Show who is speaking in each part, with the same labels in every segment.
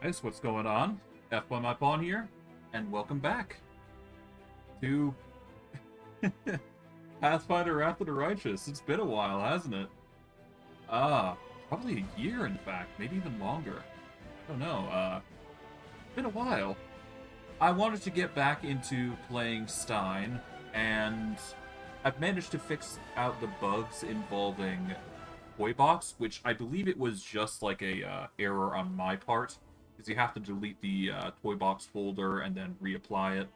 Speaker 1: guys, what's going on? F1 here, and welcome back to Pathfinder Wrath of the Righteous. It's been a while, hasn't it? Probably a year, in fact, maybe even longer. I don't know, it's been a while. I wanted to get back into playing Stein, and I've managed to fix out the bugs involving Toy Box, which I believe it was just like a error on my part, because you have to delete the Toy Box folder and then reapply it.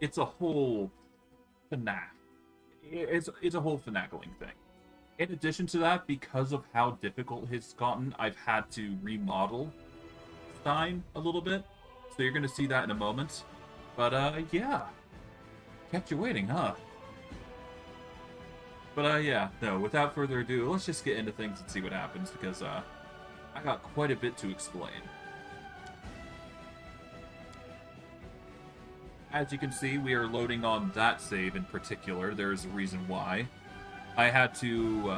Speaker 1: It's a whole it's a whole finagling thing. In addition to that, because of how difficult it's gotten, I've had to remodel Stein a little bit, so you're going to see that in a moment. But yeah, kept you waiting, huh? But yeah, no, without further ado, let's just get into things and see what happens, because I got quite a bit to explain. As you can see, we are loading on that save in particular. There's a reason why. I had to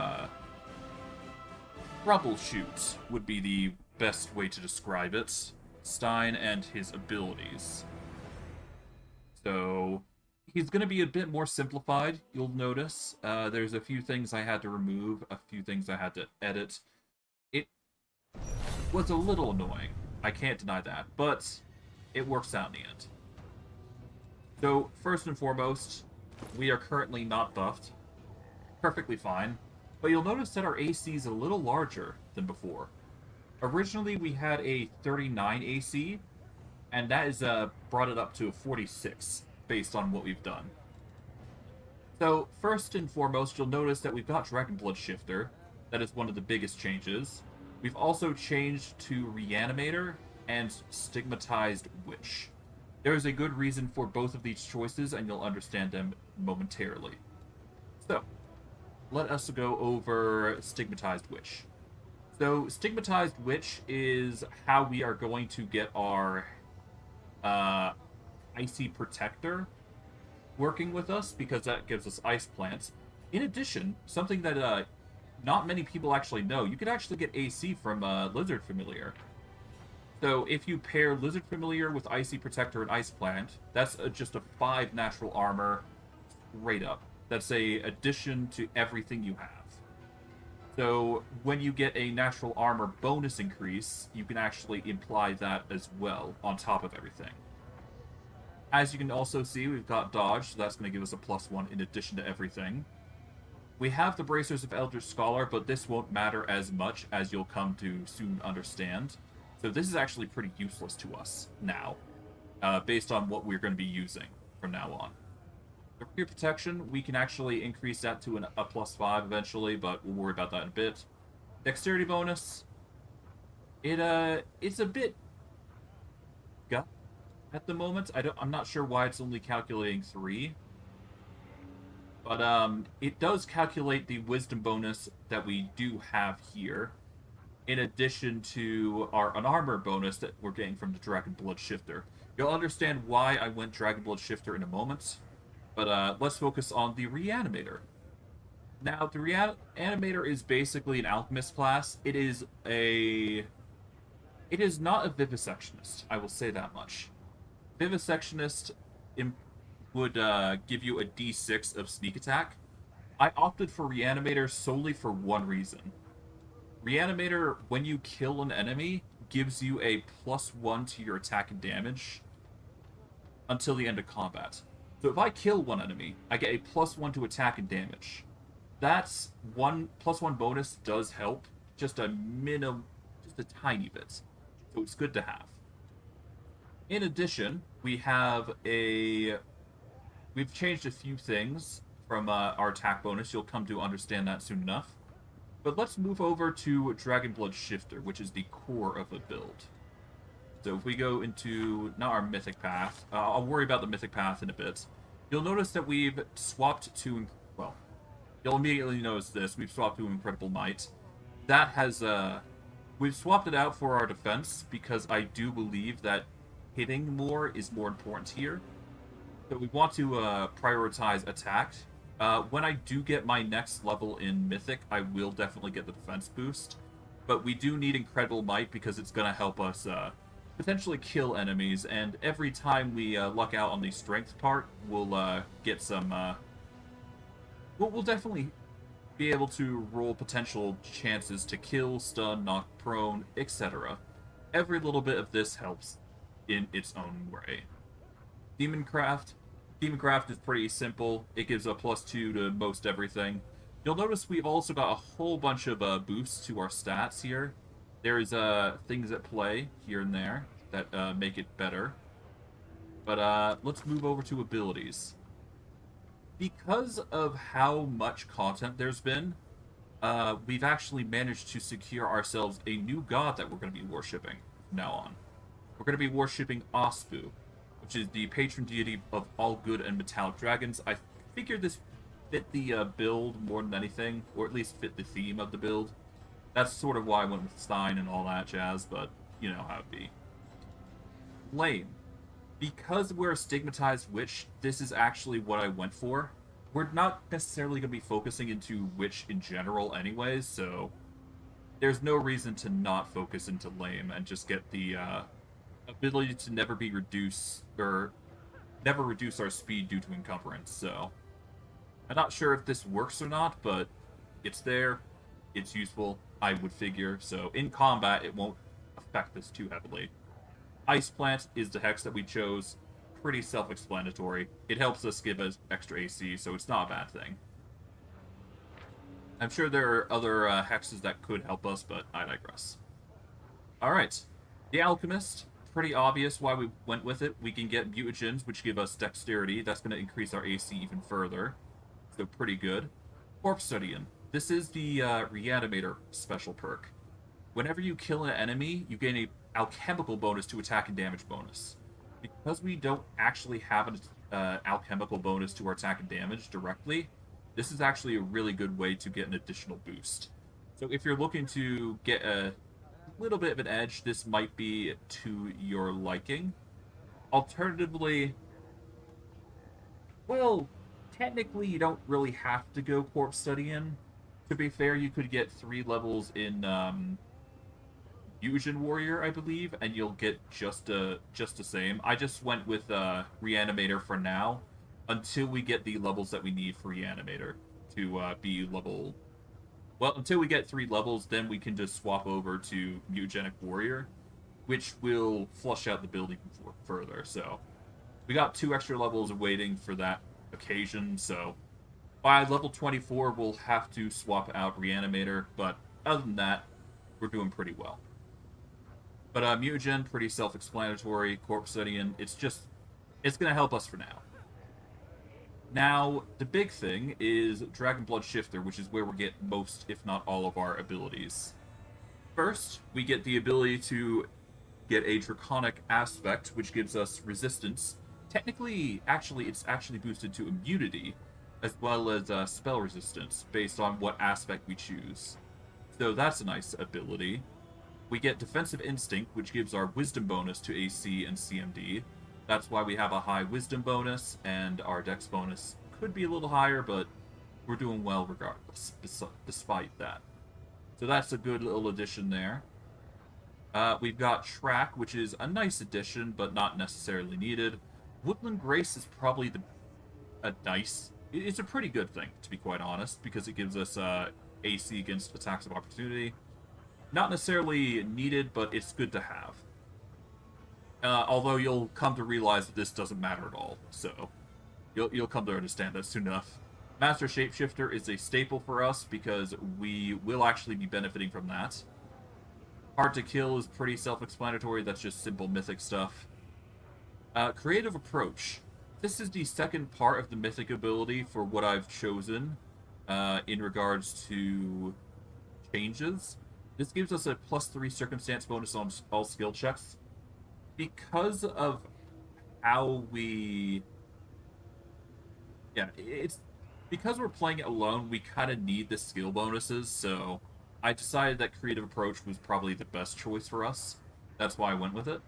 Speaker 1: troubleshoot would be the best way to describe it. Stein and his abilities. So he's going to be a bit more simplified, you'll notice. There's a few things I had to remove, a few things I had to edit. It was a little annoying, I can't deny that, but it works out in the end. So, first and foremost, we are currently not buffed. Perfectly fine. But you'll notice that our AC is a little larger than before. Originally, we had a 39 AC, and that is brought it up to a 46, based on what we've done. So, first and foremost, you'll notice that we've got Dragon Blood Shifter. That is one of the biggest changes. We've also changed to Reanimator and Stigmatized Witch. There is a good reason for both of these choices, and you'll understand them momentarily. So, let us go over Stigmatized Witch. So, Stigmatized Witch is how we are going to get our Icy Protector working with us, because that gives us Ice Plants. In addition, something that not many people actually know, you can actually get AC from Lizard Familiar. So if you pair Lizard Familiar with Icy Protector and Ice Plant, that's just a 5 natural armor straight up. That's a addition to everything you have. So when you get a natural armor bonus increase, you can actually imply that as well on top of everything. As you can also see, we've got Dodge, so that's going to give us a +1 in addition to everything. We have the Bracers of Elder Scholar, but this won't matter as much, as you'll come to soon understand. So this is actually pretty useless to us now, based on what we're going to be using from now on. The Rear Protection, we can actually increase that to a +5 eventually, but we'll worry about that in a bit. Dexterity bonus, it's a bit gut at the moment. I'm not sure why it's only calculating 3. But it does calculate the wisdom bonus that we do have here, in addition to our unarmored bonus that we're getting from the Dragon Blood Shifter. You'll understand why I went Dragon Blood Shifter in a moment, but let's focus on the Reanimator. Now, the Reanimator is basically an alchemist class. It is not a vivisectionist, I will say that much. Vivisectionist would give you a d6 of sneak attack. I opted for Reanimator solely for one reason. Reanimator, when you kill an enemy, gives you a +1 to your attack and damage until the end of combat. So if I kill one enemy, I get a +1 to attack and damage. That's +1 bonus does help, just a tiny bit. So it's good to have. In addition, we've changed a few things from our attack bonus. You'll come to understand that soon enough. But let's move over to Dragon Blood Shifter, which is the core of the build. So if we go into, not our Mythic Path, I'll worry about the Mythic Path in a bit. You'll notice that we've swapped to, well, you'll immediately notice this, we've swapped to Incredible Might. That has, we've swapped it out for our defense, because I do believe that hitting more is more important here. So we want to prioritize attack. When I do get my next level in Mythic, I will definitely get the defense boost. But we do need Incredible Might, because it's going to help us potentially kill enemies, and every time we luck out on the strength part, we'll get some. We'll definitely be able to roll potential chances to kill, stun, knock prone, etc. Every little bit of this helps in its own way. Demoncraft. Demoncraft is pretty simple. It gives a +2 to most everything. You'll notice we've also got a whole bunch of boosts to our stats here. There's things at play here and there that make it better. But let's move over to abilities. Because of how much content there's been, we've actually managed to secure ourselves a new god that we're going to be worshipping from now on. We're going to be worshipping Ospu, which is the patron deity of all good and metallic dragons. I figured this fit the build more than anything, or at least fit the theme of the build. That's sort of why I went with Stein and all that jazz, but you know how it be. Lame. Because we're a stigmatized witch, this is actually what I went for. We're not necessarily going to be focusing into witch in general anyways, so there's no reason to not focus into lame and just get the ability to never be reduced, or never reduce our speed due to encumbrance, so I'm not sure if this works or not, but it's there, it's useful, I would figure, so in combat it won't affect this too heavily. Ice Plant is the hex that we chose. Pretty self-explanatory. It helps us give us extra AC, so it's not a bad thing. I'm sure there are other hexes that could help us, but I digress. Alright. The Alchemist. Pretty obvious why we went with it. We can get mutagens, which give us dexterity. That's going to increase our AC even further. So pretty good. Corpse Studian. This is the Reanimator special perk. Whenever you kill an enemy, you gain a alchemical bonus to attack and damage bonus. Because we don't actually have an alchemical bonus to our attack and damage directly, this is actually a really good way to get an additional boost. So if you're looking to get a little bit of an edge, this might be to your liking. Alternatively, well, technically you don't really have to go Corpse Studying. To be fair, you could get 3 levels in Fusion Warrior, I believe, and you'll get just the same. I just went with Reanimator for now, until we get the levels that we need for Reanimator to be level. Well, until we get 3 levels, then we can just swap over to Mutagenic Warrior, which will flush out the building further. So we got 2 extra levels waiting for that occasion. So by level 24, we'll have to swap out Reanimator, but other than that, we're doing pretty well. But Mutagen, pretty self-explanatory. Corpse Studying, it's going to help us for now. Now, the big thing is Dragon Blood Shifter, which is where we get most, if not all, of our abilities. First, we get the ability to get a Draconic Aspect, which gives us resistance. Technically, it's actually boosted to immunity, as well as spell resistance, based on what aspect we choose. So that's a nice ability. We get Defensive Instinct, which gives our Wisdom bonus to AC and CMD. That's why we have a high Wisdom bonus, and our Dex bonus could be a little higher, but we're doing well regardless, despite that. So that's a good little addition there. We've got Track, which is a nice addition, but not necessarily needed. Woodland Grace is probably it's a pretty good thing, to be quite honest, because it gives us AC against attacks of opportunity. Not necessarily needed, but it's good to have. Although you'll come to realize that this doesn't matter at all, so you'll come to understand that soon enough. Master Shapeshifter is a staple for us because we will actually be benefiting from that. Hard to Kill is pretty self-explanatory, that's just simple mythic stuff. Creative Approach. This is the second part of the mythic ability for what I've chosen in regards to changes. This gives us a +3 circumstance bonus on all skill checks. Because of how we... Yeah, it's... Because we're playing it alone, we kind of need the skill bonuses, so I decided that Creative Approach was probably the best choice for us. That's why I went with it.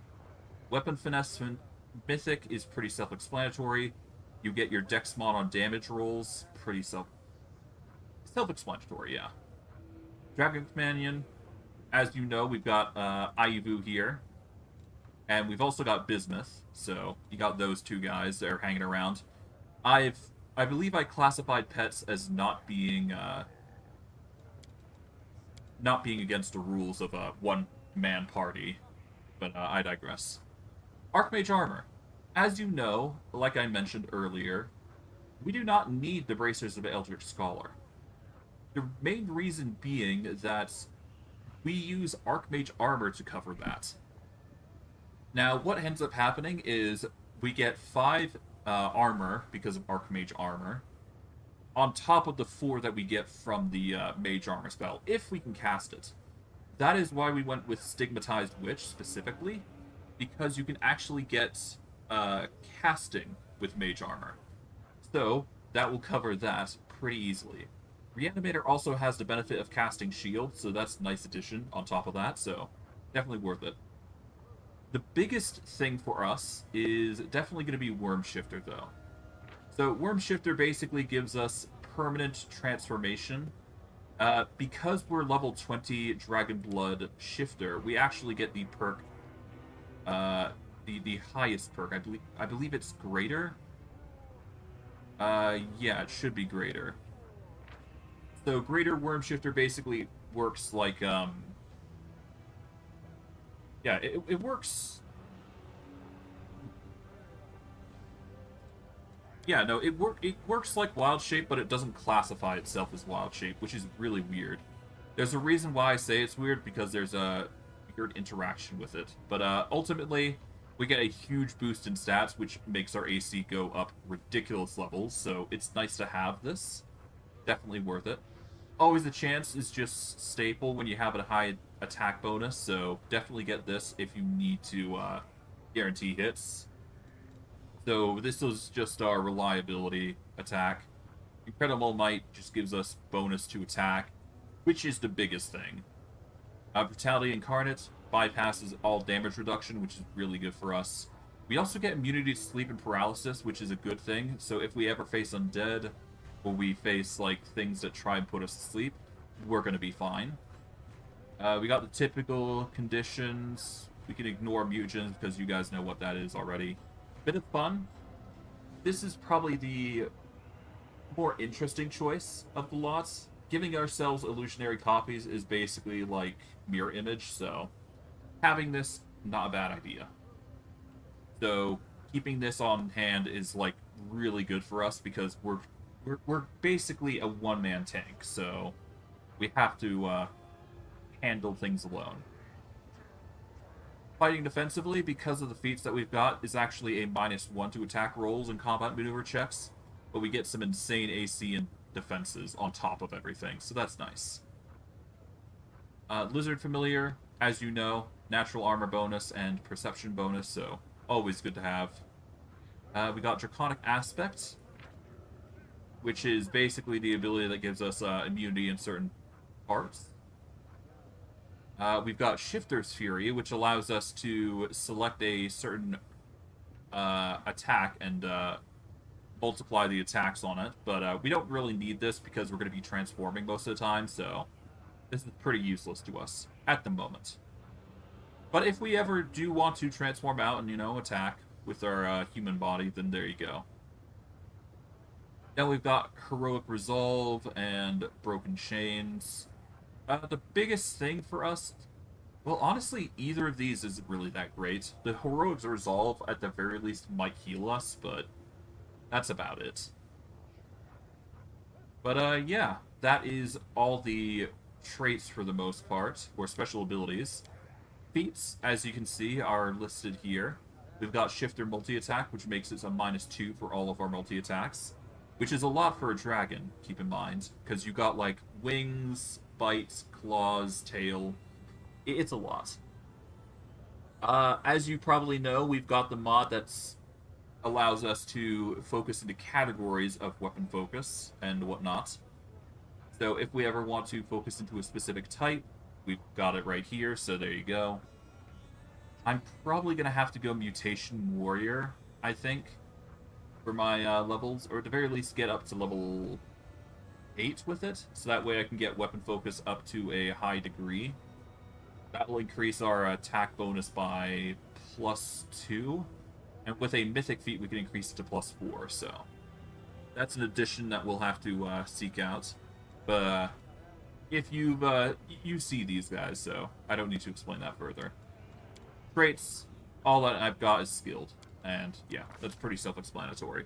Speaker 1: Weapon Finesse Mythic is pretty self-explanatory. You get your Dex mod on damage rolls. Pretty self-explanatory, yeah. Dragon Companion. As you know, we've got Aivu here. And we've also got Bismuth, so you got those two guys that are hanging around. I believe I classified pets as not being against the rules of a one-man party, but I digress. Archmage armor. As you know, like I mentioned earlier, we do not need the bracers of Eldritch Scholar. The main reason being that we use Archmage armor to cover that. Now, what ends up happening is we get 5 armor because of Archmage armor, on top of the 4 that we get from the Mage armor spell, if we can cast it. That is why we went with Stigmatized Witch specifically, because you can actually get casting with Mage armor. So, that will cover that pretty easily. Reanimator also has the benefit of casting shield, so that's a nice addition on top of that, so definitely worth it. The biggest thing for us is definitely going to be Worm Shifter, though. So Worm Shifter basically gives us permanent transformation. Because we're level 20 Dragon Blood Shifter, we actually get the perk, the highest perk. I believe it's greater. Yeah, it should be greater. So greater Worm Shifter basically works like yeah, it works. Yeah, no, it works like Wild Shape, but it doesn't classify itself as Wild Shape, which is really weird. There's a reason why I say it's weird, because there's a weird interaction with it. But ultimately, we get a huge boost in stats, which makes our AC go up ridiculous levels, so it's nice to have this. Definitely worth it. Always a chance is just staple when you have a high attack bonus, so definitely get this if you need to guarantee hits. So this is just our reliability attack. Incredible Might just gives us bonus to attack, which is the biggest thing. Brutality Incarnate bypasses all damage reduction, which is really good for us. We also get immunity to sleep and paralysis, which is a good thing. So if we ever face undead, or we face like things that try and put us to sleep, we're gonna be fine. We got the typical conditions. We can ignore mutagens because you guys know what that is already. Bit of fun. This is probably the more interesting choice of the lots. Giving ourselves illusionary copies is basically like mirror image, so having this, not a bad idea. So keeping this on hand is like really good for us because we're basically a one-man tank, so we have to handle things alone. Fighting defensively, because of the feats that we've got, is actually a -1 to attack rolls and combat maneuver checks, but we get some insane AC and defenses on top of everything, so that's nice. Lizard Familiar, as you know, natural armor bonus and perception bonus, so always good to have. We got Draconic Aspect, which is basically the ability that gives us immunity in certain parts. We've got Shifter's Fury, which allows us to select a certain attack and multiply the attacks on it, but we don't really need this because we're going to be transforming most of the time, so this is pretty useless to us at the moment. But if we ever do want to transform out and, attack with our human body, then there you go. Then we've got Heroic Resolve and Broken Chains. The biggest thing for us, well, honestly, either of these isn't really that great. The Heroic Resolve, at the very least, might heal us, but that's about it. But, yeah, that is all the traits for the most part, or special abilities. Feats, as you can see, are listed here. We've got Shifter Multi-Attack, which makes it a -2 for all of our multi-attacks, which is a lot for a dragon, keep in mind, because you got, like, wings, bites, claws, tail. It's a lot. As you probably know, we've got the mod that's allows us to focus into categories of weapon focus and whatnot. So if we ever want to focus into a specific type, we've got it right here, so there you go. I'm probably going to have to go Mutation Warrior, I think, for my levels, or at the very least get up to level 8 with it, so that way I can get weapon focus up to a high degree. That will increase our attack bonus by +2, and with a mythic feat we can increase it to +4. So that's an addition that we'll have to seek out. But if you see these guys, so I don't need to explain that further. Traits, all that I've got is skilled, and yeah, that's pretty self-explanatory.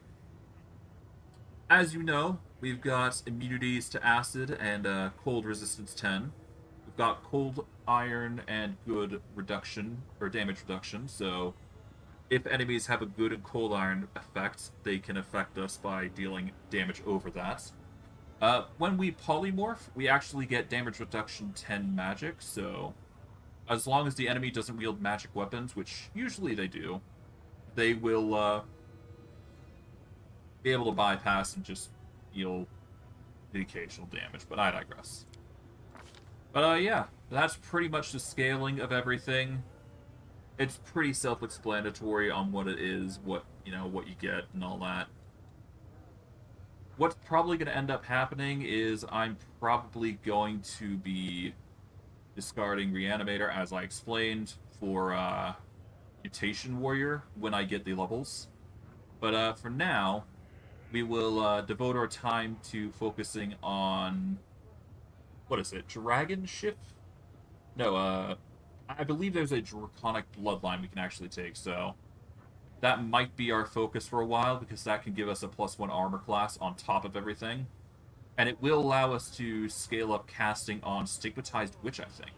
Speaker 1: As you know, we've got immunities to acid and cold resistance 10. We've got cold iron and good reduction, or damage reduction, so if enemies have a good and cold iron effect, they can affect us by dealing damage over that. When we polymorph, we actually get damage reduction 10 magic, so as long as the enemy doesn't wield magic weapons, which usually they do, they will be able to bypass and just deal the occasional damage, but I digress. But yeah, that's pretty much the scaling of everything. It's pretty self-explanatory on what it is, what you get, and all that. What's probably going to end up happening is I'm probably going to be discarding Reanimator, as I explained, for Mutation Warrior when I get the levels. But for now, we will devote our time to focusing on, what is it, Dragon Shift? No, I believe there's a Draconic Bloodline we can actually take, so that might be our focus for a while, because that can give us a +1 armor class on top of everything. And it will allow us to scale up casting on Stigmatized Witch, I think.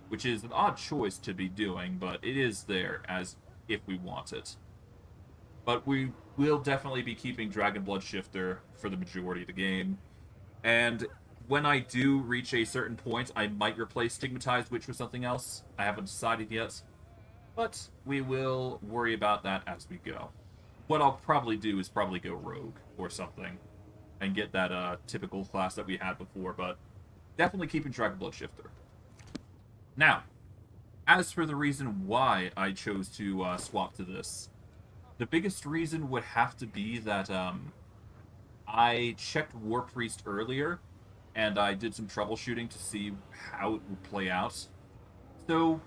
Speaker 1: Which is an odd choice to be doing, but it is there as if we want it. But we will definitely be keeping Dragon Blood Shifter for the majority of the game. And when I do reach a certain point, I might replace Stigmatized Witch with something else. I haven't decided yet. But we will worry about that as we go. What I'll probably do is probably go Rogue or something. And get that typical class that we had before. But definitely keeping Dragon Blood Shifter. Now, as for the reason why I chose to swap to this, the biggest reason would have to be that I checked War Priest earlier, and I did some troubleshooting to see how it would play out. So,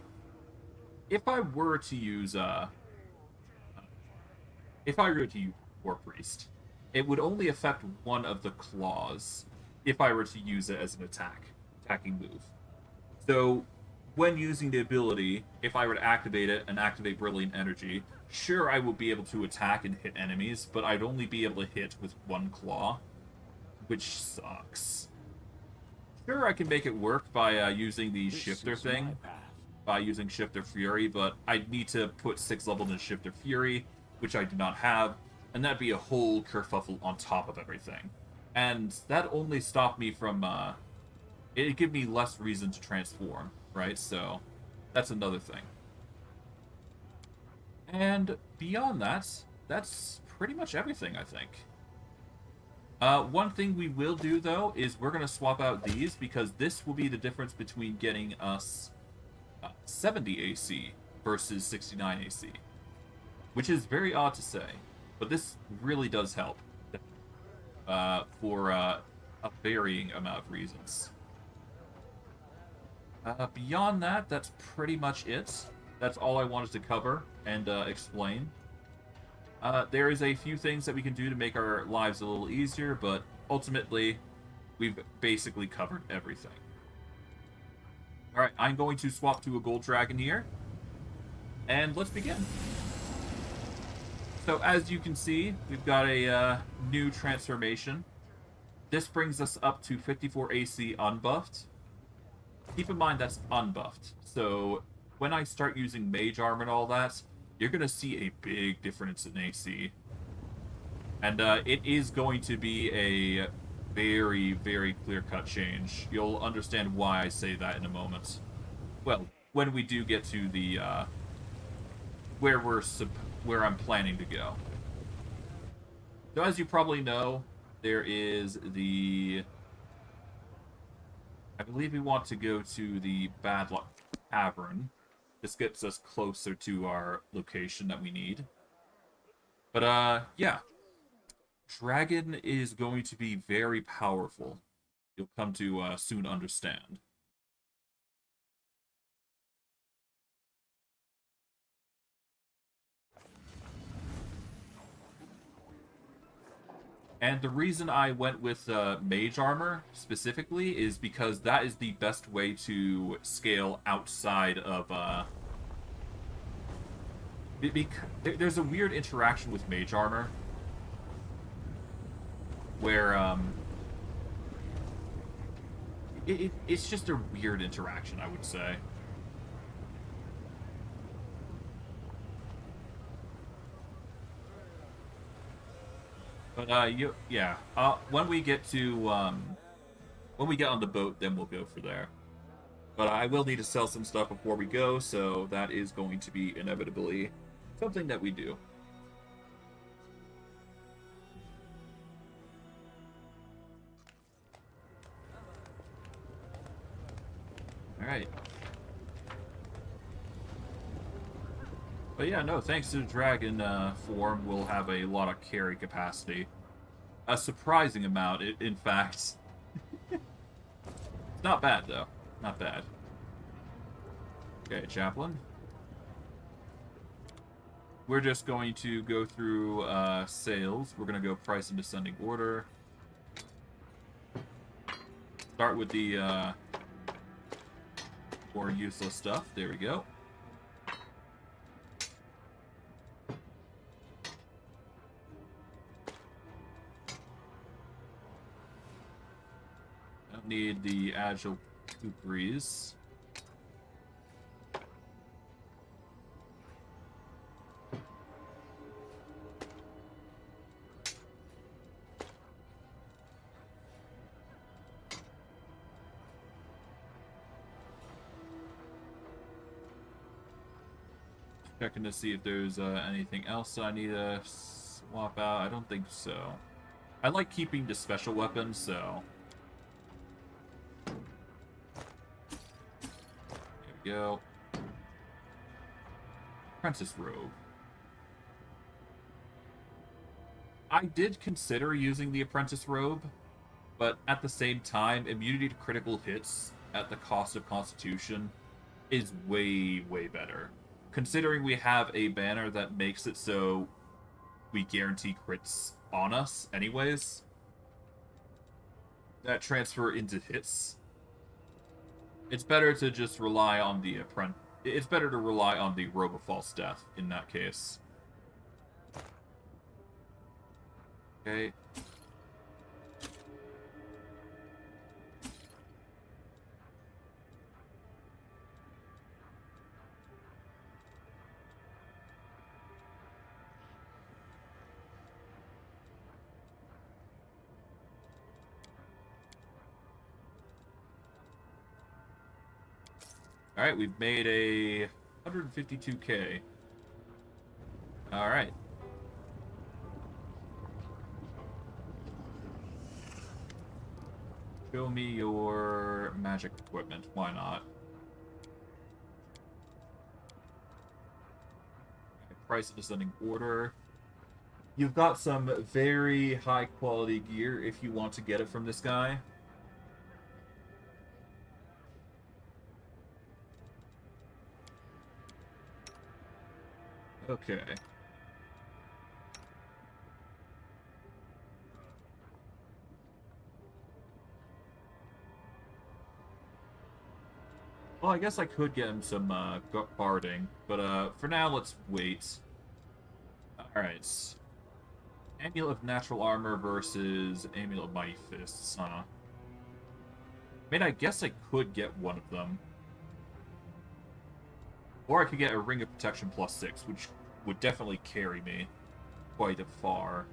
Speaker 1: if I were to use War Priest, it would only affect one of the claws if I were to use it as an attacking move. So, when using the ability, if I were to activate it and activate Brilliant Energy, sure, I would be able to attack and hit enemies, but I'd only be able to hit with one claw, which sucks. Sure, I can make it work by using the Shifter thing, by using Shifter Fury, but I'd need to put 6 levels in Shifter Fury, which I do not have, and that'd be a whole kerfuffle on top of everything. And that only stopped me from, it'd give me less reason to transform, right? So, that's another thing. And beyond that, that's pretty much everything, I think. One thing we will do, though, is we're going to swap out these, because this will be the difference between getting us 70 AC versus 69 AC. Which is very odd to say, but this really does help for a varying amount of reasons. Beyond that, that's pretty much it. That's all I wanted to cover and explain. There is a few things that we can do to make our lives a little easier, but ultimately, we've basically covered everything. Alright, I'm going to swap to a gold dragon here, and let's begin. So as you can see, we've got a new transformation. This brings us up to 54 AC unbuffed. Keep in mind that's unbuffed, so when I start using mage armor and all that, you're going to see a big difference in AC. And it is going to be a very, very clear-cut change. You'll understand why I say that in a moment. Well, when we do get to the where I'm planning to go. So as you probably know, there is the... I believe we want to go to the Bad Luck Tavern. This gets us closer to our location that we need. But, yeah. Dragon is going to be very powerful. You'll come to soon understand. And the reason I went with mage armor specifically is because that is the best way to scale outside of there's a weird interaction with mage armor where it's just a weird interaction, I would say. But yeah. When we get to when we get on the boat, then we'll go for there. But I will need to sell some stuff before we go, so that is going to be inevitably something that we do. All right. But yeah, no, thanks to the dragon form, we'll have a lot of carry capacity. A surprising amount, in fact. It's not bad, though. Not bad. Okay, Chaplain. We're just going to go through sales. We're going to go price in descending order. Start with the more useless stuff. There we go. Don't need the agile Kukris. Checking to see if there's anything else I need to swap out. I don't think so. I like keeping the special weapons, so... There we go. Apprentice Robe. I did consider using the Apprentice Robe, but at the same time, immunity to critical hits at the cost of Constitution is way, way better. Considering we have a banner that makes it so we guarantee crits on us anyways, that transfer into hits, it's better to just rely on the it's better to rely on the Robe of False Death in that case. Okay. Alright, we've made a 152k. Alright. Show me your magic equipment. Why not? Price in descending order. You've got some very high quality gear if you want to get it from this guy. Okay. Well, I guess I could get him some barding, but for now, let's wait. Alright. Amulet of Natural Armor versus Amulet of Mighty Fists, huh? I mean, I guess I could get one of them. Or I could get a Ring of Protection +6, which would definitely carry me quite far.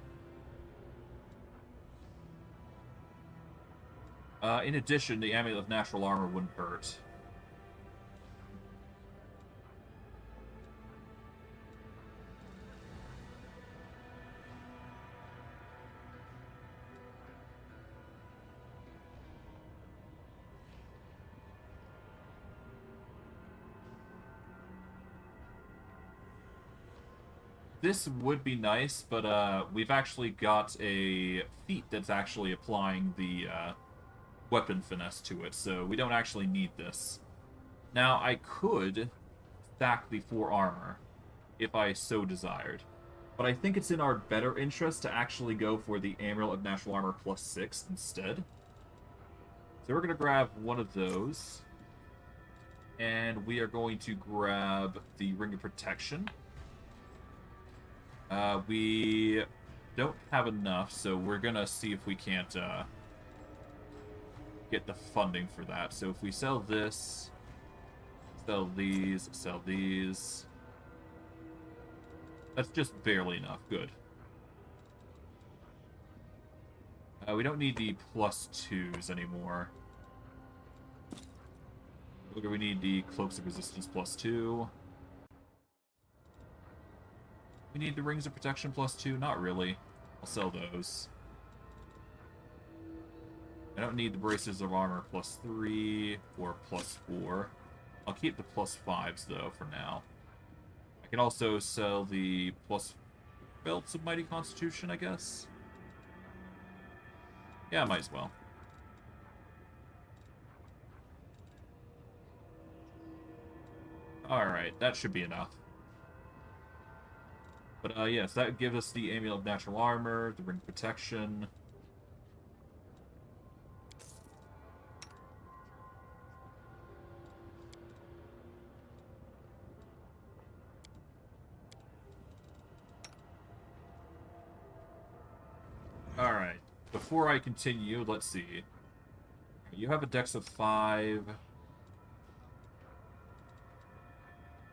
Speaker 1: In addition, the Amulet of Natural Armor wouldn't hurt. This would be nice, but we've actually got a feat that's actually applying the weapon finesse to it, so we don't actually need this. Now, I could stack the 4 armor, if I so desired. But I think it's in our better interest to actually go for the Amulet of Natural Armor +6 instead. So we're going to grab one of those. And we are going to grab the Ring of Protection. We don't have enough, so we're going to see if we can't get the funding for that. So if we sell this, sell these, that's just barely enough. Good. We don't need the +2s anymore. We need the Cloaks of Resistance +2. We need the Rings of Protection +2. Not really. I'll sell those. I don't need the Braces of Armor +3 or +4. I'll keep the +5s, though, for now. I can also sell the Belts of Mighty Constitution, I guess. Yeah, might as well. Alright, that should be enough. But, yes, that gives us the Amulet of Natural Armor, the Ring of Protection. Alright, before I continue, let's see. You have a dex of 5.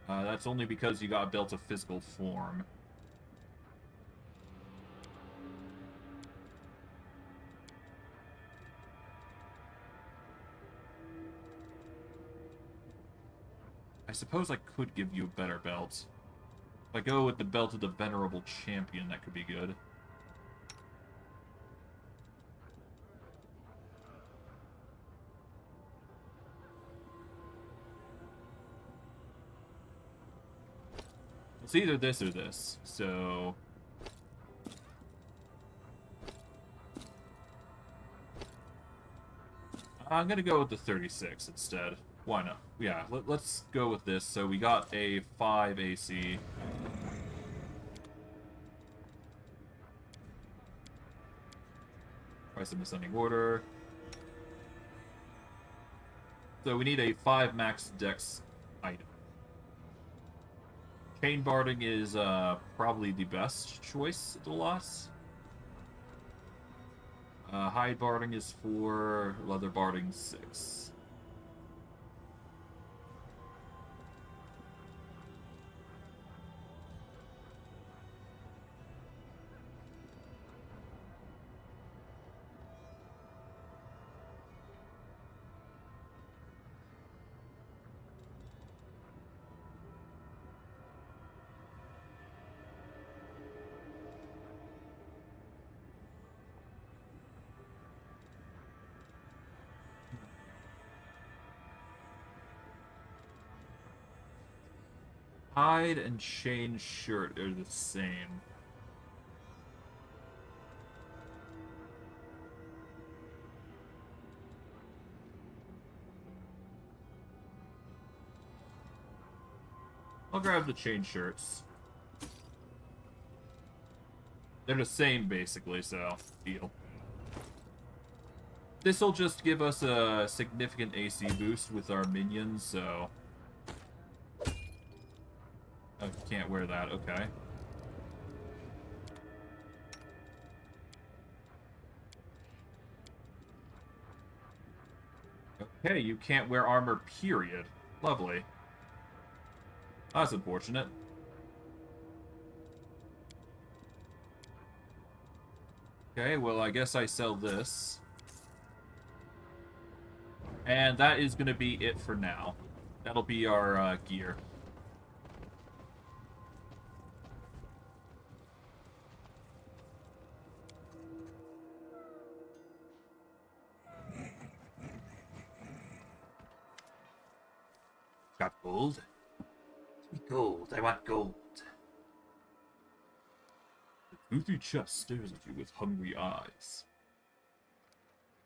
Speaker 1: That's only because you got built a physical form. I suppose I could give you a better belt. If I go with the belt of the Venerable Champion, that could be good. It's either this or this, so... I'm gonna go with the 36 instead. Why not? Yeah, let's go with this. So we got a 5 AC. Price of Ascending Order. So we need a 5 max dex item. Chain Barding is probably the best choice at the loss. Hide Barding is 4, Leather Barding 6. Hide and chain shirt are the same. I'll grab the chain shirts. They're the same, basically, so deal. This'll just give us a significant AC boost with our minions, so... Oh, can't wear that, okay. Okay, you can't wear armor, period. Lovely. That's unfortunate. Okay, well, I guess I sell this. And that is going to be it for now. That'll be our gear. Got gold? Give me gold. I want gold. The toothy chest stares at you with hungry eyes.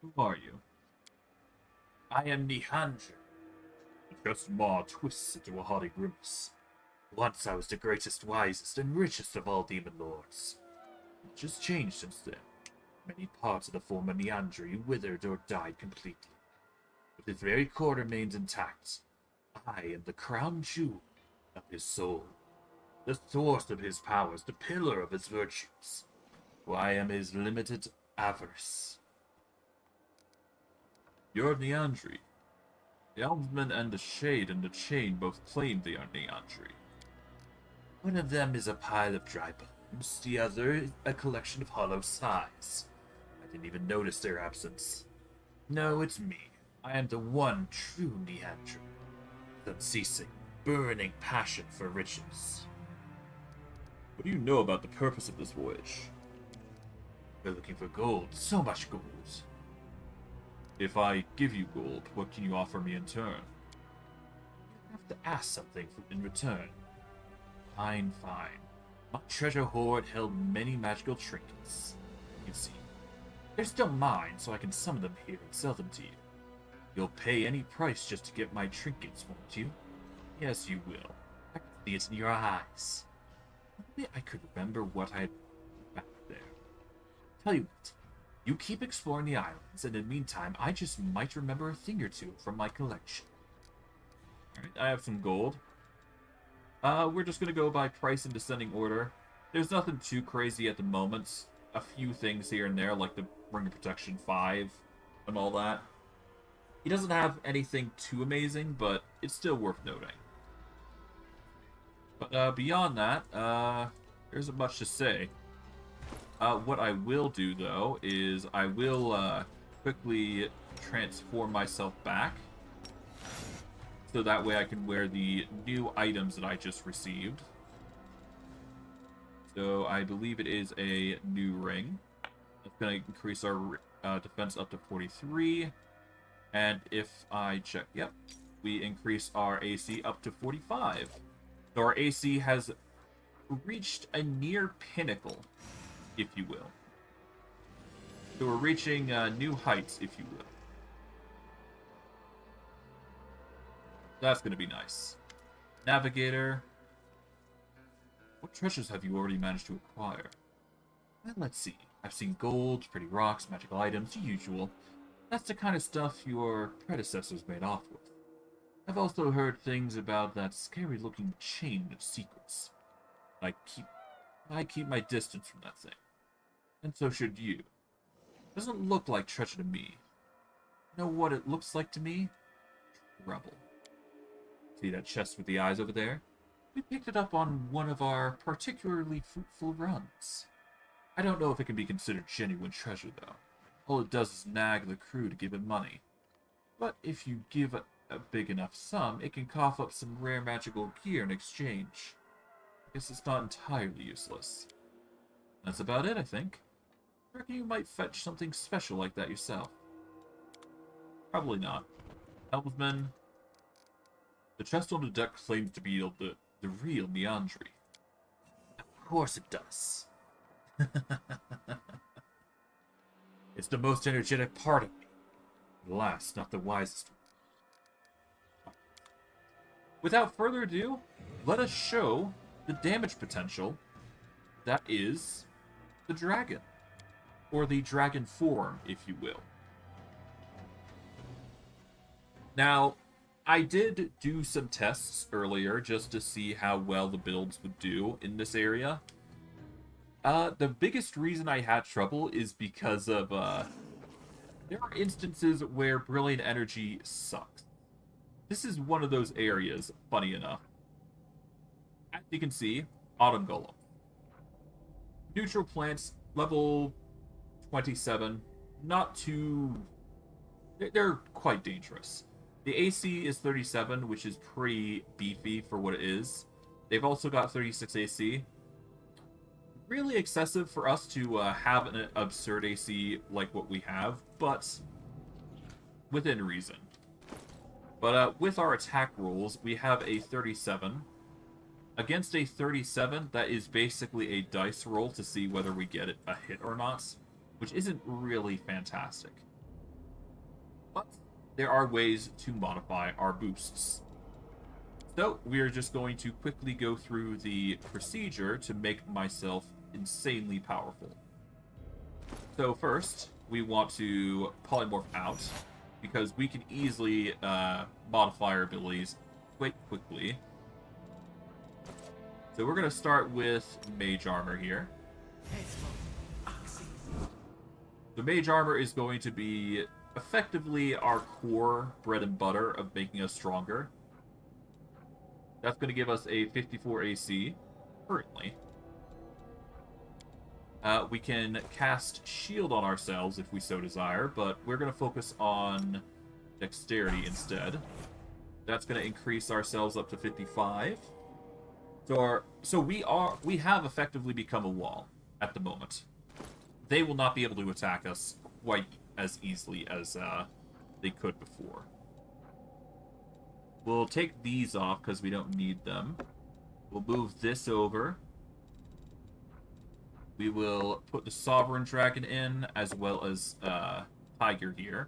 Speaker 1: Who are you? I am Nihanger. The chest's maw twists into a haughty grimace.
Speaker 2: Once I was the greatest, wisest, and richest of all demon lords. Much has changed since then. Many parts of the former Neandri withered or died completely. But his very core remains intact. I am the crown jewel of his soul, the source of his powers, the pillar of his virtues. For I am his limited avarice.
Speaker 1: You're Neandri. The Elmsman and the Shade and the Chain both claim they are Neandri.
Speaker 2: One of them is a pile of dry bones, the other is a collection of hollow sighs. I didn't even notice their absence. No, it's me. I am the one true Neandri, with unceasing, burning passion for riches.
Speaker 1: What do you know about the purpose of this voyage?
Speaker 2: We're looking for gold, so much gold.
Speaker 1: If I give you gold, what can you offer me in turn?
Speaker 2: You have to ask something in return. Fine, fine. My treasure hoard held many magical trinkets. You see, they're still mine, so I can summon them here and sell them to you. You'll pay any price just to get my trinkets, won't you? Yes, you will. I can see it in your eyes. Maybe I could remember what I had back there. Tell you what, you keep exploring the islands, and in the meantime, I just might remember a thing or two from my collection.
Speaker 1: Alright, I have some gold. We're just gonna go by price in descending order. There's nothing too crazy at the moment. A few things here and there, like the Ring of Protection 5 and all that. He doesn't have anything too amazing, but it's still worth noting. But beyond that, there isn't much to say. What I will do, though, is I will quickly transform myself back. So that way I can wear the new items that I just received. So I believe it is a new ring. It's going to increase our defense up to 43. And if I check, yep, we increase our AC up to 45. So our AC has reached a near pinnacle, if you will. So we're reaching new heights, if you will. That's going to be nice. Navigator. What treasures have you already managed to acquire? Well, let's see. I've seen gold, pretty rocks, magical items, the usual. That's the kind of stuff your predecessors made off with. I've also heard things about that scary-looking chain of secrets. I keep my distance from that thing. And so should you. Doesn't look like treasure to me. You know what it looks like to me? Rubble. See that chest with the eyes over there? We picked it up on one of our particularly fruitful runs. I don't know if it can be considered genuine treasure, though. All it does is nag the crew to give it money. But if you give a big enough sum, it can cough up some rare magical gear in exchange. I guess it's not entirely useless. That's about it, I think. I reckon you might fetch something special like that yourself. Probably not. Helmsman, the chest on the deck claims to be the real Neandri.
Speaker 2: Of course it does. It's the most energetic part of me. Alas, not the wisest one.
Speaker 1: Without further ado, let us show the damage potential that is the dragon. Or the dragon form, if you will. Now, I did do some tests earlier just to see how well the builds would do in this area. The biggest reason I had trouble is because of, there are instances where Brilliant Energy sucks. This is one of those areas, funny enough. As you can see, Autumn Golem. Neutral plants, level 27, not too... They're quite dangerous. The AC is 37, which is pretty beefy for what it is. They've also got 36 AC. Really excessive for us to have an absurd AC like what we have, but within reason. But with our attack rolls, we have a 37. Against a 37, that is basically a dice roll to see whether we get a hit or not, which isn't really fantastic. But there are ways to modify our boosts. So, we're just going to quickly go through the procedure to make myself insanely powerful. So first, we want to polymorph out, because we can easily modify our abilities quite quickly. So we're going to start with Mage Armor here. The Mage Armor is going to be effectively our core bread and butter of making us stronger. That's going to give us a 54 AC, currently. We can cast Shield on ourselves if we so desire, but we're going to focus on Dexterity instead. That's going to increase ourselves up to 55. So we have effectively become a wall at the moment. They will not be able to attack us quite as easily as they could before. We'll take these off because we don't need them. We'll move this over. We will put the Sovereign Dragon in, as well as Tiger here.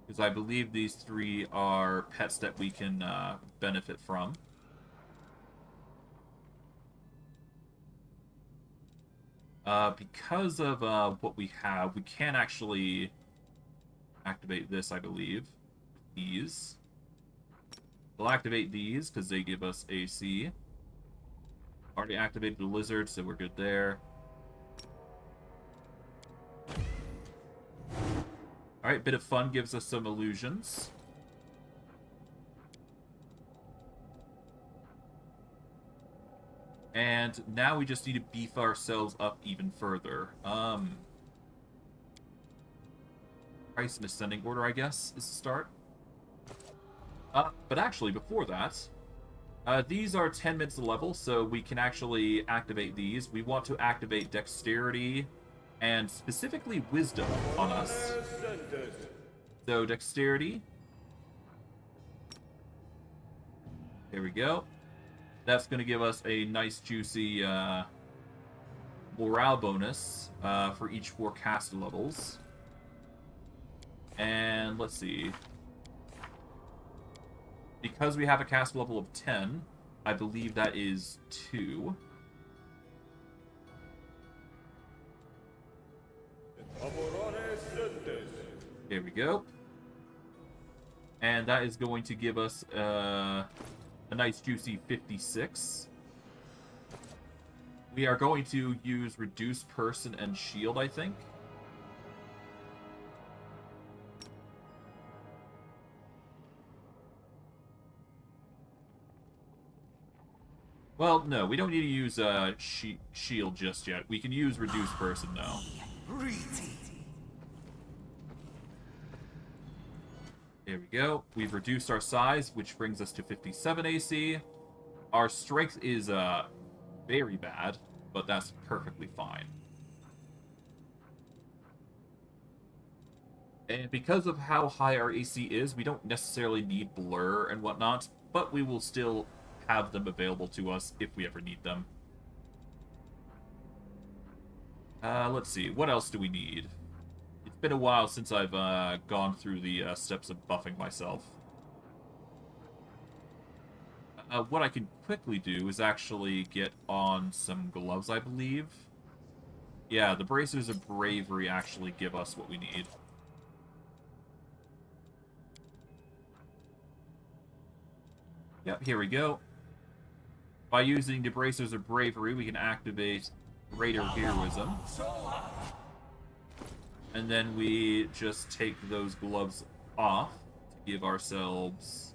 Speaker 1: Because I believe these three are pets that we can benefit from. Because of what we have, we can actually activate this, I believe. These. We'll activate these, because they give us AC. Already activated the lizard, so we're good there. Alright, bit of fun gives us some illusions. And now we just need to beef ourselves up even further. Price in ascending order, I guess, is the start. But actually, before that... these are 10 minutes of level, so we can actually activate these. We want to activate Dexterity and specifically Wisdom on us. So, Dexterity. There we go. That's going to give us a nice, juicy morale bonus for each 4 cast levels. And let's see. Because we have a cast level of 10, I believe that is 2. There we go. And that is going to give us a nice juicy 56. We are going to use Reduce Person and Shield, I think. Well, no, we don't need to use Shield just yet. We can use Reduce Person now. There we go. We've reduced our size, which brings us to 57 AC. Our strength is very bad, but that's perfectly fine. And because of how high our AC is, we don't necessarily need Blur and whatnot, but we will still have them available to us if we ever need them. Let's see, what else do we need? It's been a while since I've gone through the steps of buffing myself. What I can quickly do is actually get on some gloves, I believe. Yeah, the Bracers of Bravery actually give us what we need. Yep, here we go. By using the Bracers of Bravery, we can activate Greater Heroism. And then we just take those gloves off to give ourselves...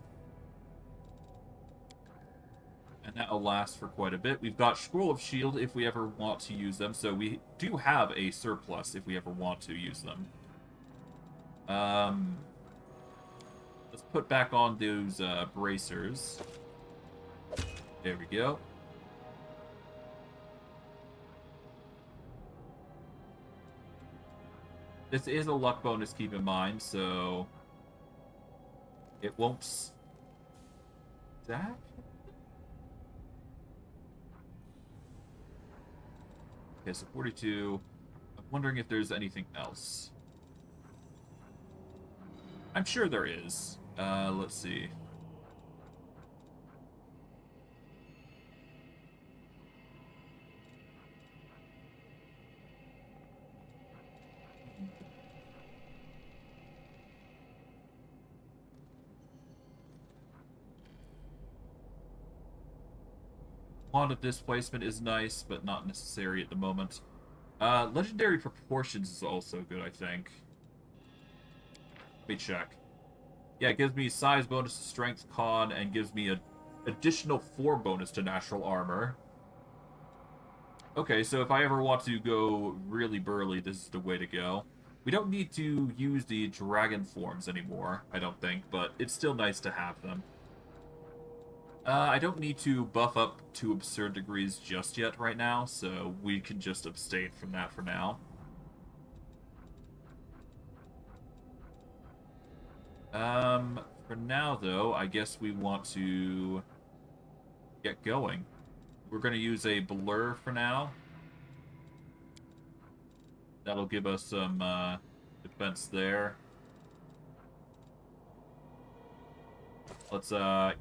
Speaker 1: And that'll last for quite a bit. We've got Scroll of Shield if we ever want to use them, so we do have a surplus if we ever want to use them. Let's put back on those bracers. There we go. This is a luck bonus, keep in mind, so it won't stack. Okay, so 42. I'm wondering if there's anything else. I'm sure there is. Let's see. Wand of Displacement is nice, but not necessary at the moment. Legendary Proportions is also good, I think. Let me check. Yeah, it gives me size bonus to strength, con, and gives me an additional 4 bonus to natural armor. Okay, so if I ever want to go really burly, this is the way to go. We don't need to use the dragon forms anymore, I don't think, but it's still nice to have them. I don't need to buff up to absurd degrees just yet right now, so we can just abstain from that for now. For now, though, I guess we want to get going. We're going to use a blur for now. That'll give us some defense there. Let's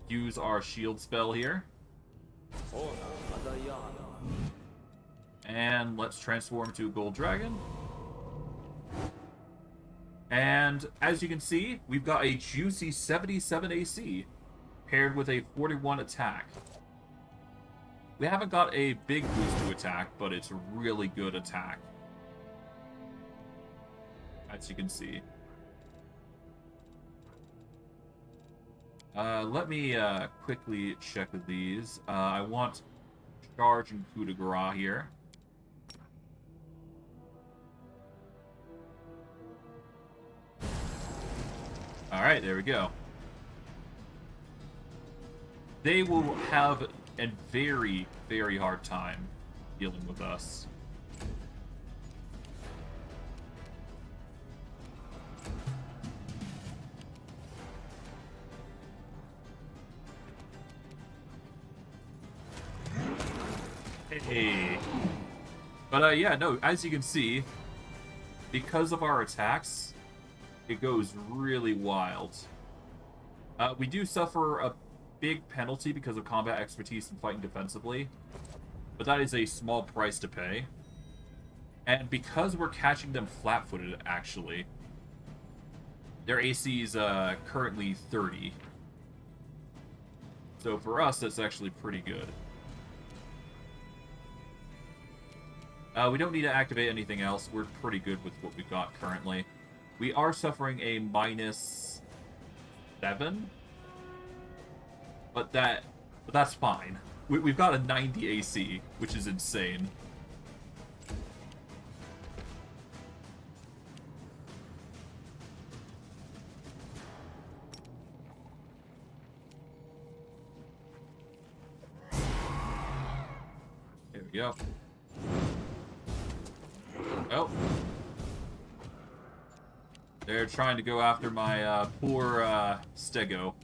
Speaker 1: use our shield spell here. And let's transform to a gold dragon. And as you can see, we've got a juicy 77 AC paired with a 41 attack. We haven't got a big boost to attack, but it's a really good attack. As you can see. Let me quickly check these. I want charge and coup de grace here. Alright, there we go. They will have a very, very hard time dealing with us. Hey. But yeah, no, as you can see, because of our attacks, it goes really wild. We do suffer a big penalty because of combat expertise and fighting defensively, but that is a small price to pay. And because we're catching them flat-footed, actually, their AC is currently 30. So for us, that's actually pretty good. We don't need to activate anything else. We're pretty good with what we've got currently. We are suffering a -7, but that's fine. We've got a 90 AC, which is insane. There we go. Oh. They're trying to go after my poor Stego.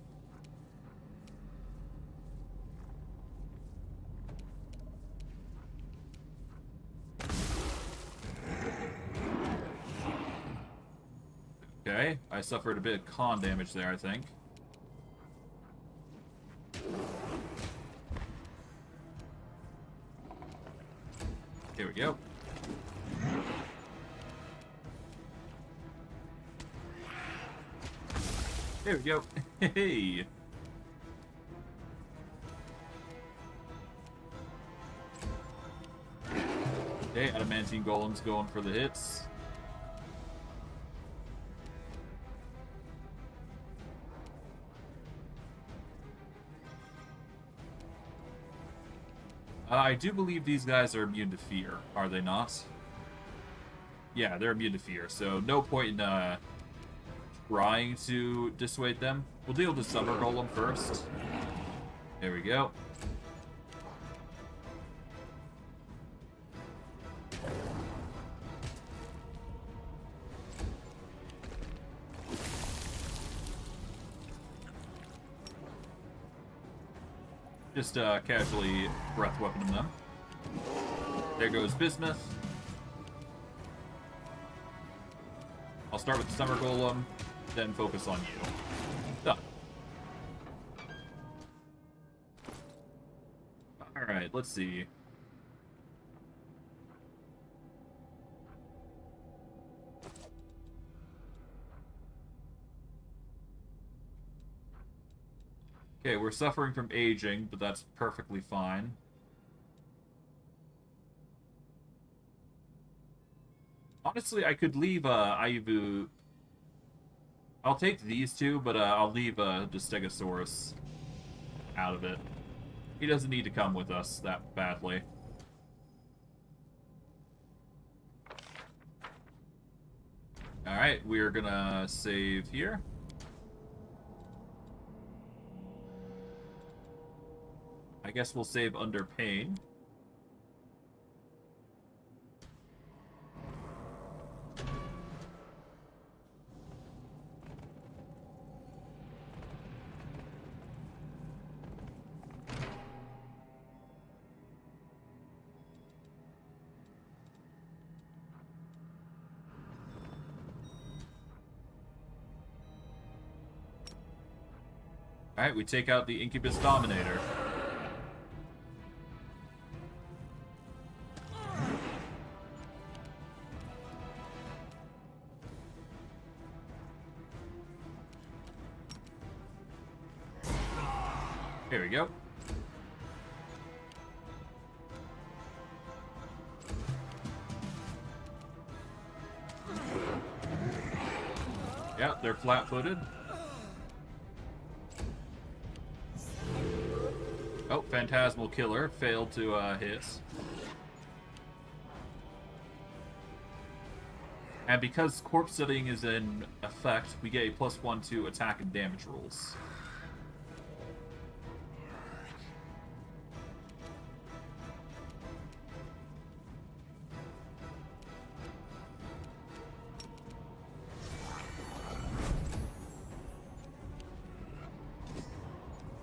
Speaker 1: Okay, I suffered a bit of con damage there, I think. Here we go. There we go. Hey. Okay, adamantine golems going for the hits. I do believe these guys are immune to fear, are they not? Yeah, they're immune to fear, so no point in trying to dissuade them. We'll deal with the Summer Golem first. There we go. Just casually breath weaponing them. There goes Bismuth. I'll start with the Summer Golem, then focus on you. Done. Alright, let's see. Okay, we're suffering from aging, but that's perfectly fine. Honestly, I could leave Ivu. I'll take these two, but I'll leave the Stegosaurus out of it. He doesn't need to come with us that badly. Alright, we're gonna save here. I guess we'll save under pain. Alright, we take out the Incubus Dominator. Here we go. Yeah, they're flat-footed. Oh, Phantasmal Killer failed to hit. And because corpse sitting is in effect, we get a +1 to attack and damage rolls.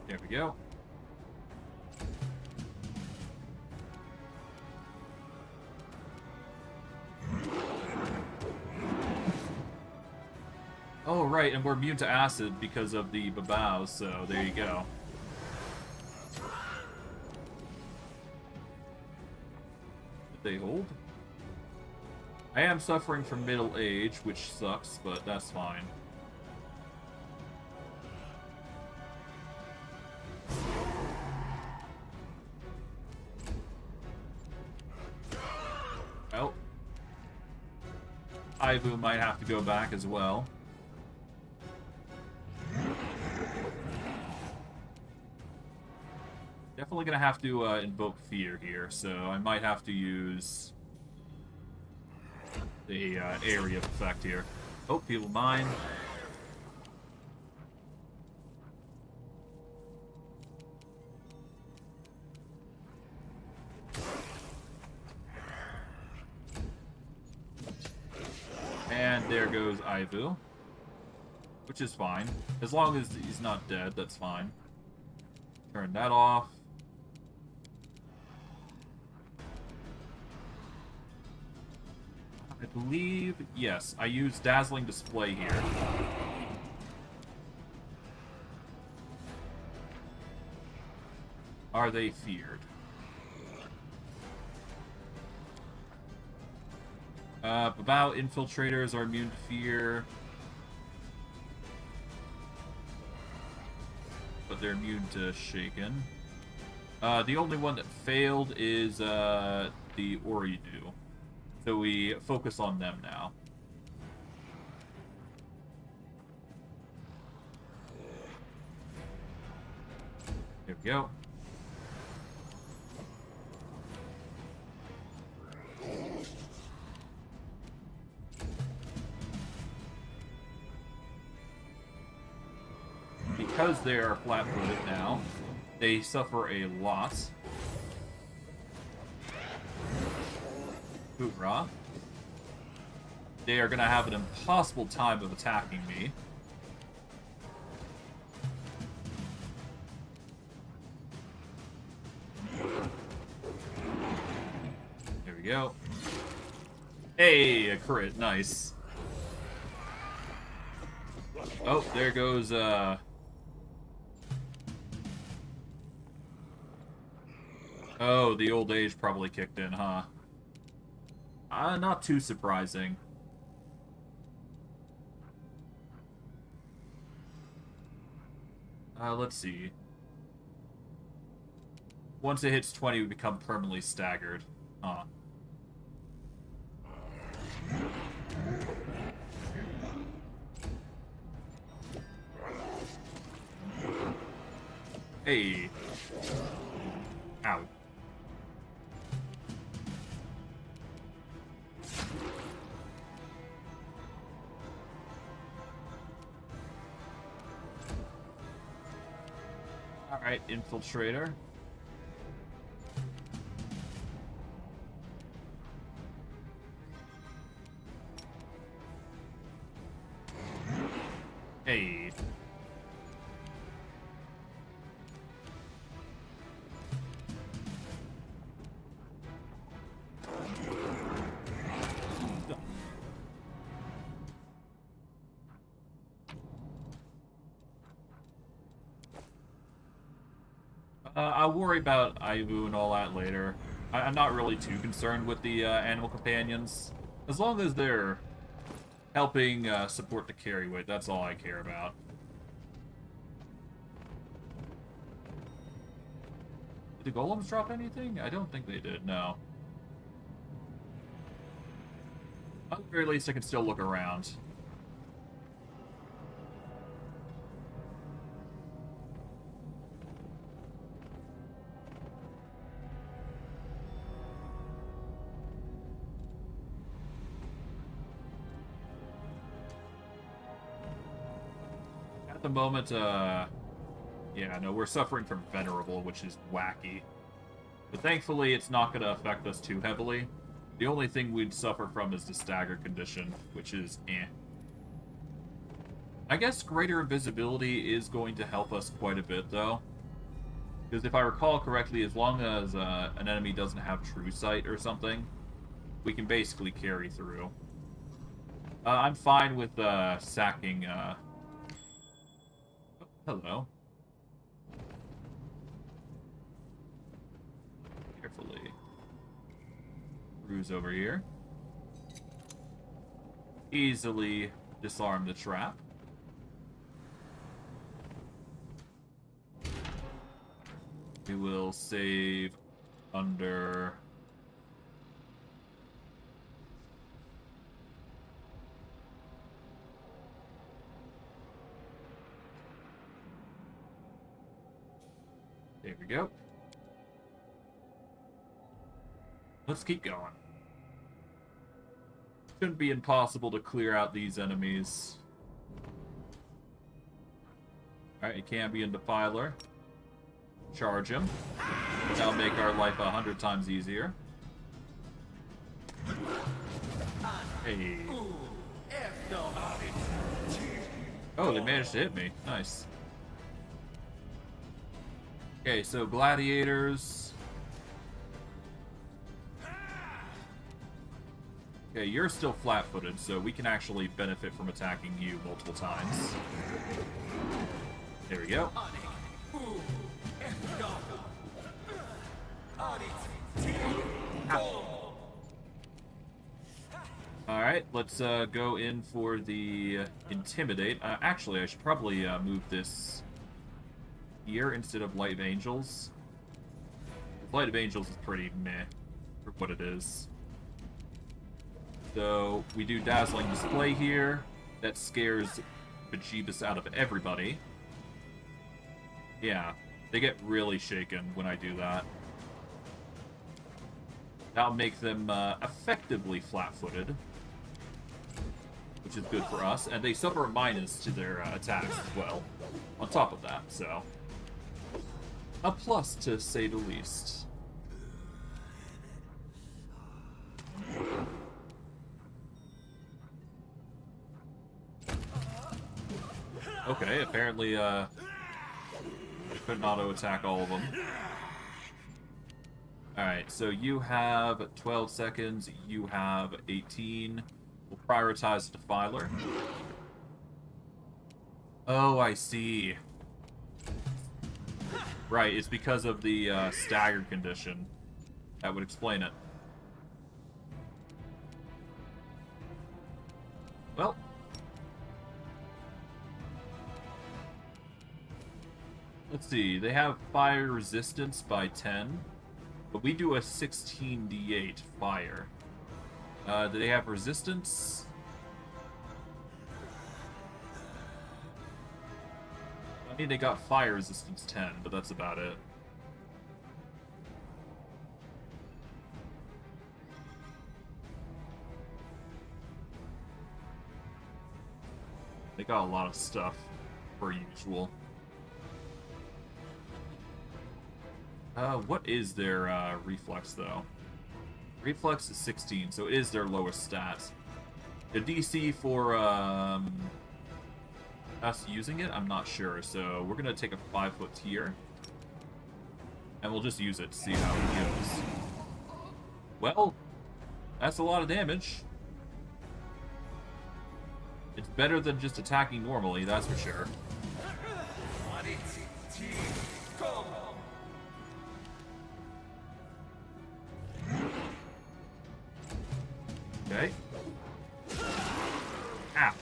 Speaker 1: There we go. Oh, right, and we're immune to acid because of the Babao, so there you go. Did they hold? I am suffering from middle age, which sucks, but that's fine. Oh. Ivu might have to go back as well. Definitely gonna have to invoke fear here, so I might have to use the area effect here. Oh, people mine. And there goes Ivu. Which is fine. As long as he's not dead, that's fine. Turn that off. I believe, yes, I use Dazzling Display here. Are they feared? Babao infiltrators are immune to fear. But they're immune to shaken. The only one that failed is the Oridu. So we focus on them now. There we go. Because they are flat-footed now, they suffer a lot. Hoorah. They are going to have an impossible time of attacking me. There we go. Hey, a crit. Nice. Oh, there goes, Oh, the old age probably kicked in, huh? Not too surprising. Let's see. Once it hits 20, we become permanently staggered. Huh. Hey. Ow. Alright, Infiltrator. Hey. I'll worry about Ivu and all that later. I'm not really too concerned with the animal companions. As long as they're helping support the carry weight, that's all I care about. Did the golems drop anything? I don't think they did, no. At the very least, I can still look around. At the moment, yeah, no, we're suffering from Venerable, which is wacky. But thankfully, it's not going to affect us too heavily. The only thing we'd suffer from is the stagger condition, which is eh. I guess greater invisibility is going to help us quite a bit, though. Because if I recall correctly, as long as an enemy doesn't have true sight or something, we can basically carry through. I'm fine with sacking... Oh, hello. Carefully. Cruise over here. Easily disarm the trap. We will save under... There we go. Let's keep going. Shouldn't be impossible to clear out these enemies. Alright, it can be in Defiler. Charge him. That'll make our life 100 times easier. Hey. Oh, they managed to hit me. Nice. Okay, so gladiators. Okay, you're still flat-footed, so we can actually benefit from attacking you multiple times. There we go. Alright, let's go in for the Intimidate. Actually, I should probably move this here instead of Light of Angels. Light of Angels is pretty meh for what it is. So, we do Dazzling Display here. That scares bejeebus out of everybody. Yeah, they get really shaken when I do that. That'll make them effectively flat-footed, which is good for us. And they suffer a minus to their attacks as well, on top of that, so... a plus, to say the least. Okay, apparently, I couldn't auto-attack all of them. Alright, so you have 12 seconds, you have 18. We'll prioritize Defiler. Oh, I see. Right, it's because of the staggered condition. That would explain it. Well. Let's see, they have fire resistance by 10, but we do a 16d8 fire. Do they have resistance? I mean, they got fire resistance 10, but that's about it. They got a lot of stuff, per usual. What is their reflex, though? Reflex is 16, so it is their lowest stat. The DC for us using it, I'm not sure, so we're gonna take a 5-foot tier. And we'll just use it to see how it goes. Well, that's a lot of damage. It's better than just attacking normally, that's for sure. Okay. Ow.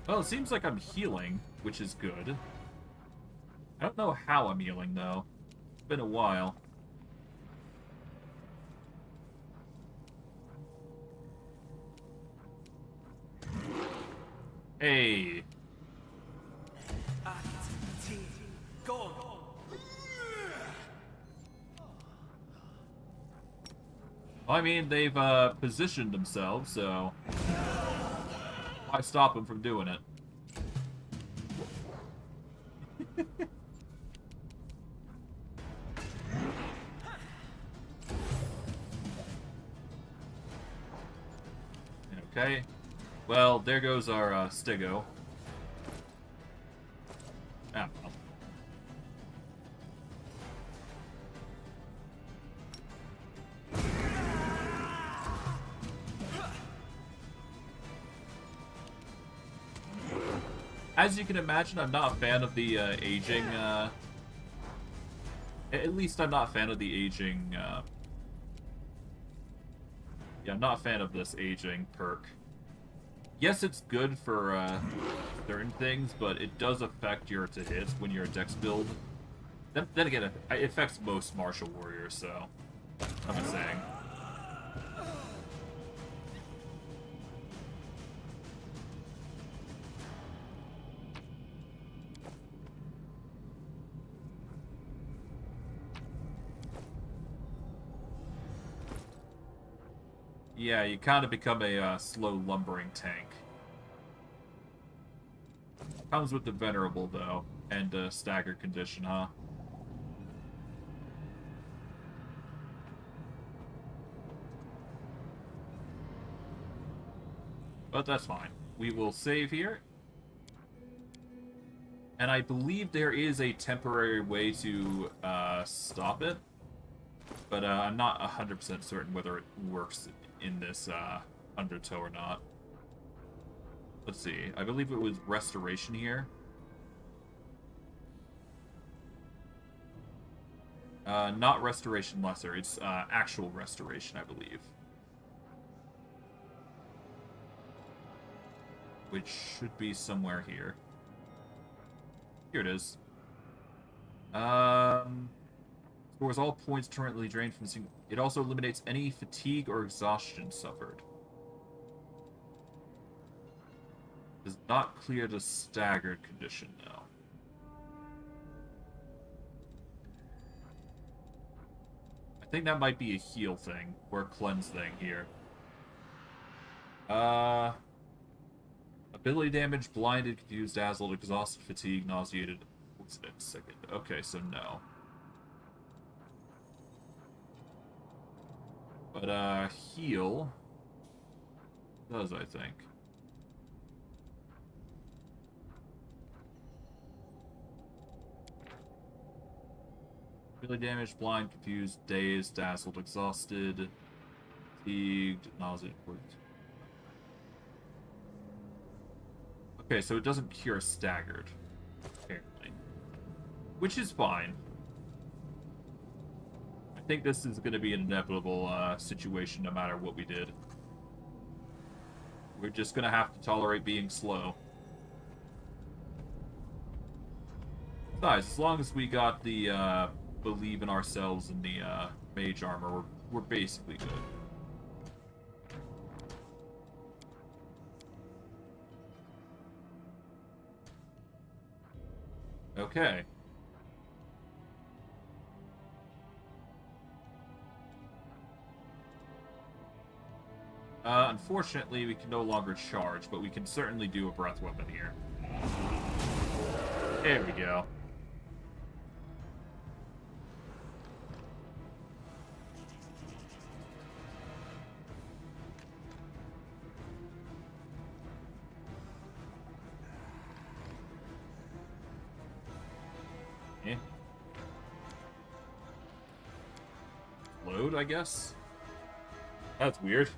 Speaker 1: Well, it seems like I'm healing, which is good. I don't know how I'm healing, though. It's been a while. Hey. Well, I mean, they've positioned themselves, so why stop them from doing it? Okay. Well, there goes our Stego. Ah, well. As you can imagine, I'm not a fan of the aging. At least I'm not a fan of the aging. Yeah, I'm not a fan of this aging perk. Yes, it's good for certain things, but it does affect your to hit when you're a dex build. Then again, it affects most martial warriors, so I'm just saying. Yeah, you kind of become a slow lumbering tank. Comes with the Venerable, though, and staggered condition, huh? But that's fine. We will save here. And I believe there is a temporary way to stop it. But I'm not 100% certain whether it works in this Undertow or not. Let's see. I believe it was Restoration here. Not Restoration Lesser. It's actual Restoration, I believe. Which should be somewhere here. Here it is. Scores all points currently drained from single. It also eliminates any fatigue or exhaustion suffered. Does not clear the staggered condition, though. I think that might be a heal thing, or a cleanse thing here. Ability damage, blinded, confused, dazzled, exhausted, fatigued, nauseated. What's it? Second. Okay, so no. But, heal does, I think. Ability damage, blind, confused, dazed, dazzled, exhausted, fatigued, nauseated. Okay, so it doesn't cure staggered, apparently. Which is fine. I think this is going to be an inevitable situation no matter what we did. We're just going to have to tolerate being slow. Besides, as long as we got the believe in ourselves and the mage armor, we're basically good. Okay. Unfortunately, we can no longer charge, but we can certainly do a breath weapon here. There we go. Eh. Load, I guess? That's weird.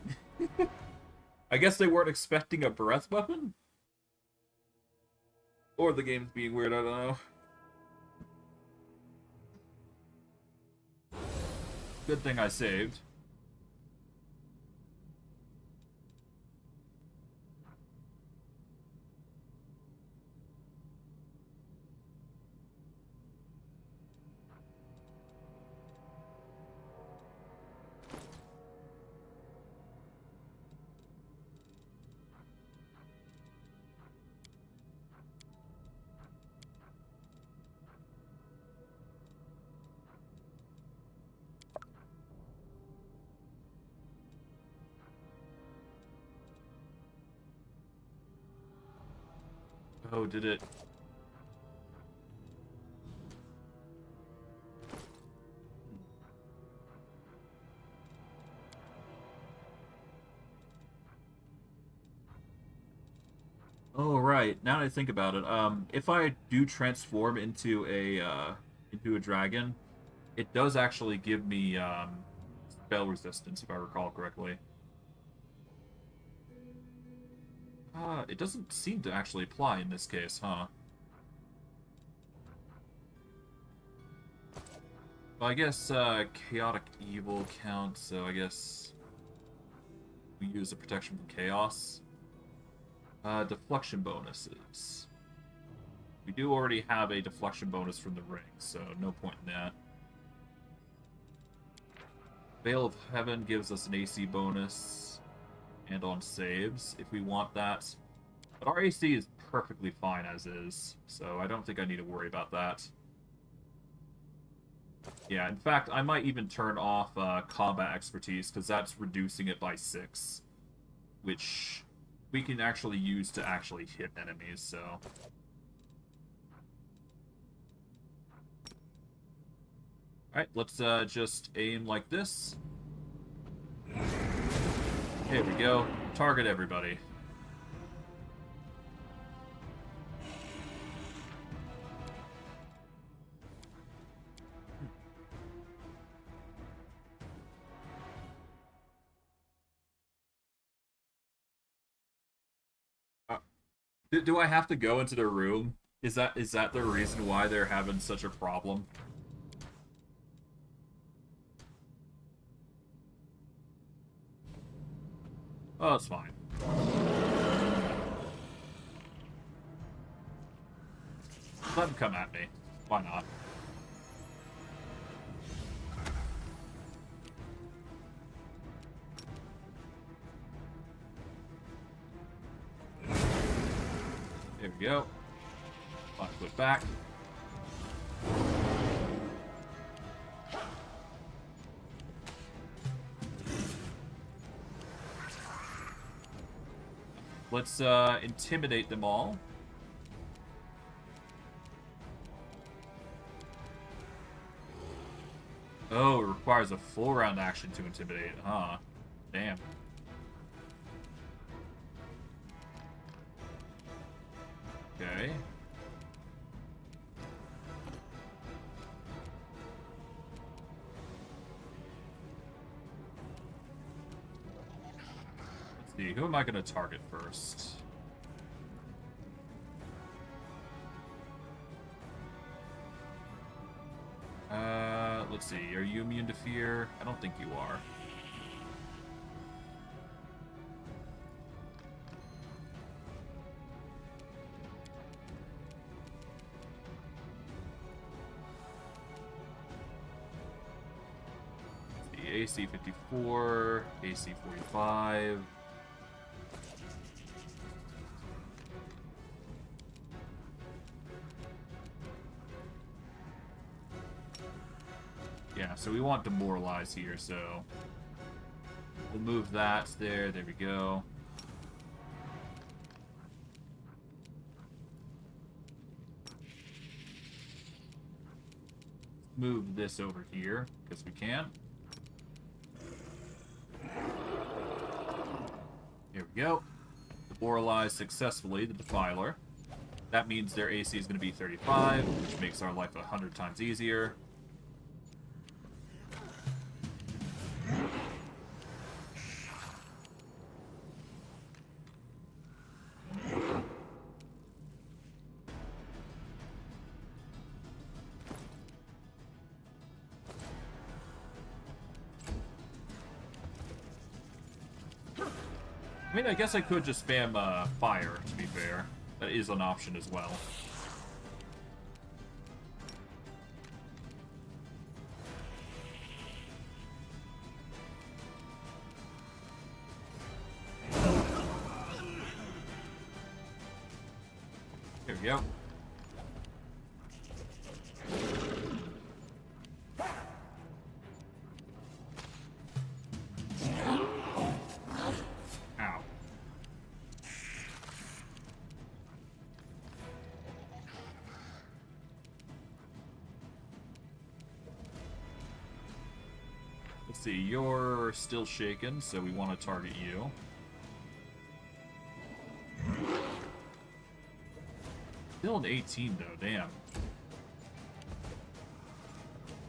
Speaker 1: I guess they weren't expecting a breath weapon? Or the game's being weird, I don't know. Good thing I saved. Oh, did it? Oh, right. Now that I think about it, if I do transform into a dragon, it does actually give me spell resistance, if I recall correctly. It doesn't seem to actually apply in this case, huh? Well, I guess chaotic evil counts, so I guess we use a protection from chaos. Deflection bonuses. We do already have a deflection bonus from the ring, so no point in that. Veil of Heaven gives us an AC bonus, and on saves, if we want that. But our AC is perfectly fine as is, so I don't think I need to worry about that. Yeah, in fact, I might even turn off combat expertise, because that's reducing it by 6. Which we can actually use to actually hit enemies, so... Alright, let's just aim like this. Here we go. Target everybody. Do I have to go into the room? Is that the reason why they're having such a problem? Oh, it's fine. Let them come at me. Why not? There we go. 5 foot back. Let's intimidate them all. Oh, it requires a full round action to intimidate, huh? Damn. Okay. Let's see, who am I going to target first? Let's Let's see, are you immune to fear? I don't think you are. AC 54, AC 45. Yeah, so we want demoralize here, so we'll move that there. There we go. Move this over here because we can. Here we go. Demoralize successfully the Defiler. That means their AC is going to be 35, which makes our life 100 times easier. I mean, I guess I could just spam fire, to be fair. That is an option as well. There we go. Ow. Let's see, you're still shaken, so we want to target you. Still an 18, though, damn.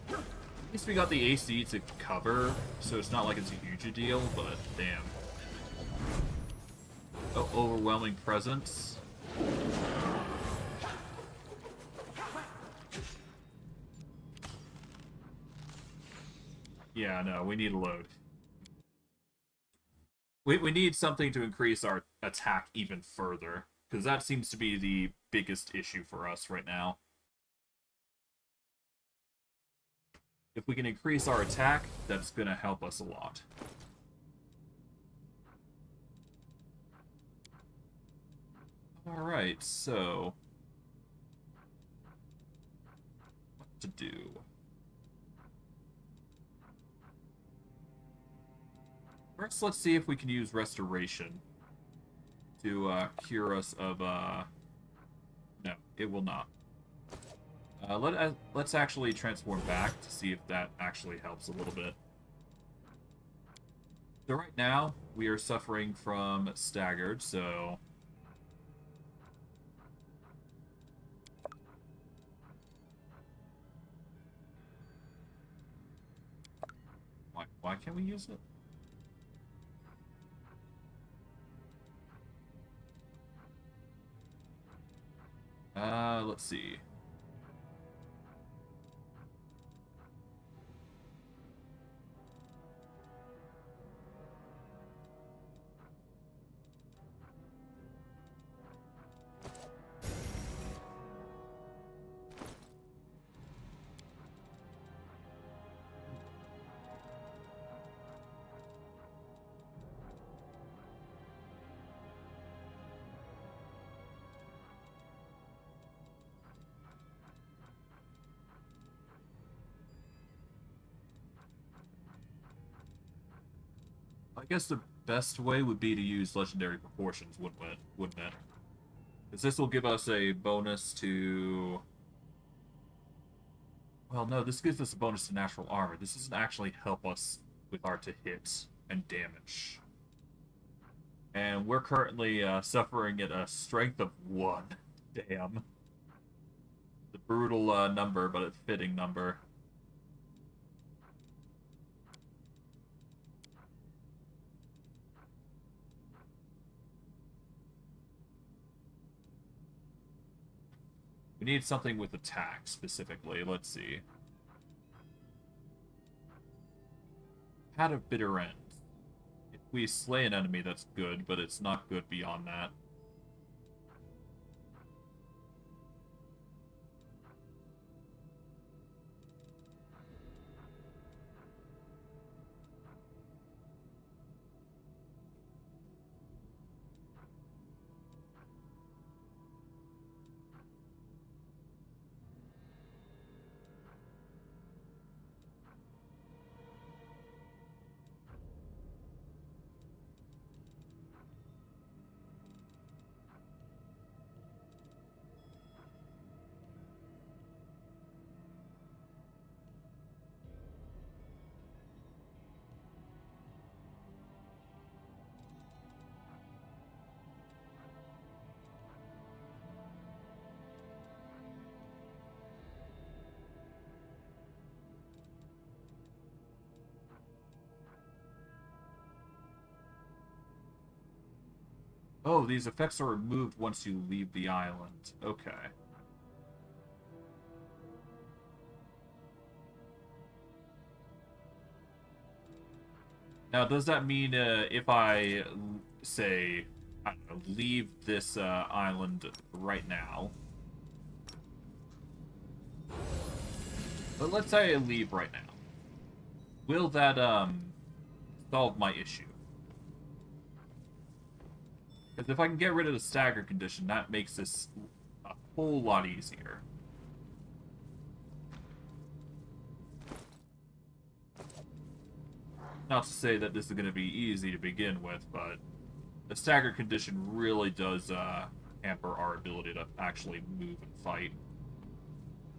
Speaker 1: At least we got the AC to cover, so it's not like it's a huge a deal, but damn. Oh, overwhelming presence. Yeah, no, we need a load. We need something to increase our attack even further, because that seems to be the biggest issue for us right now. If we can increase our attack, that's going to help us a lot. Alright, so... what to do? First, let's see if we can use Restoration to cure us of... No, it will not. Let's actually transform back to see if that actually helps a little bit. So right now, we are suffering from staggered, so... Why can't we use it? Let's see. I guess the best way would be to use Legendary Proportions, wouldn't it? Because this will give us a bonus to... well, no, this gives us a bonus to natural armor. This doesn't actually help us with our to hit and damage. And we're currently suffering at a strength of 1. Damn. The brutal number, but a fitting number. We need something with attack, specifically. Let's see. Hat of Bitter End. If we slay an enemy, that's good, but it's not good beyond that. Oh, these effects are removed once you leave the island. Okay. Now, does that mean if I, say, I don't know, leave this island right now? But let's say I leave right now. Will that, solve my issue? Because if I can get rid of the stagger condition, that makes this a whole lot easier. Not to say that this is going to be easy to begin with, but the stagger condition really does hamper our ability to actually move and fight.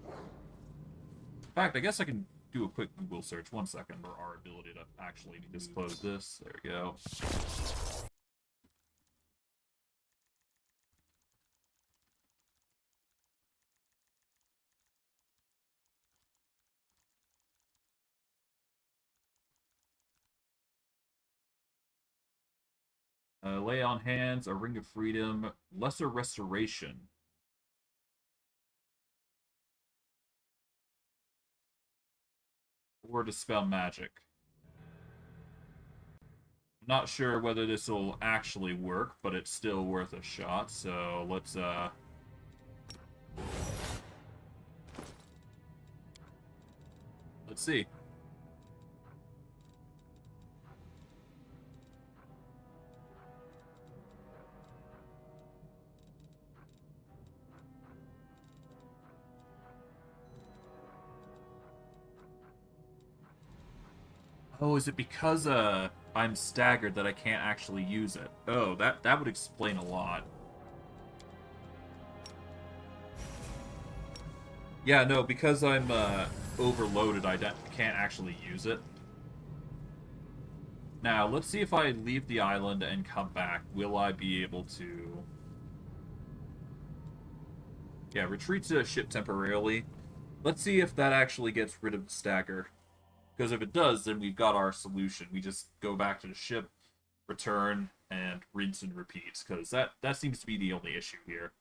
Speaker 1: In fact, I guess I can do a quick Google search. 1 second for our ability to actually disclose this. There we go. Lay on hands, a ring of freedom, lesser restoration. Or dispel magic. Not sure whether this will actually work, but it's still worth a shot, so let's see. Oh, is it because I'm staggered that I can't actually use it? Oh, that would explain a lot. Yeah, no, because I'm overloaded, I can't actually use it. Now, let's see if I leave the island and come back. Will I be able to... Yeah, retreat to the ship temporarily. Let's see if that actually gets rid of the stagger. Because if it does, then we've got our solution. We just go back to the ship, return, and rinse and repeat. Because that seems to be the only issue here.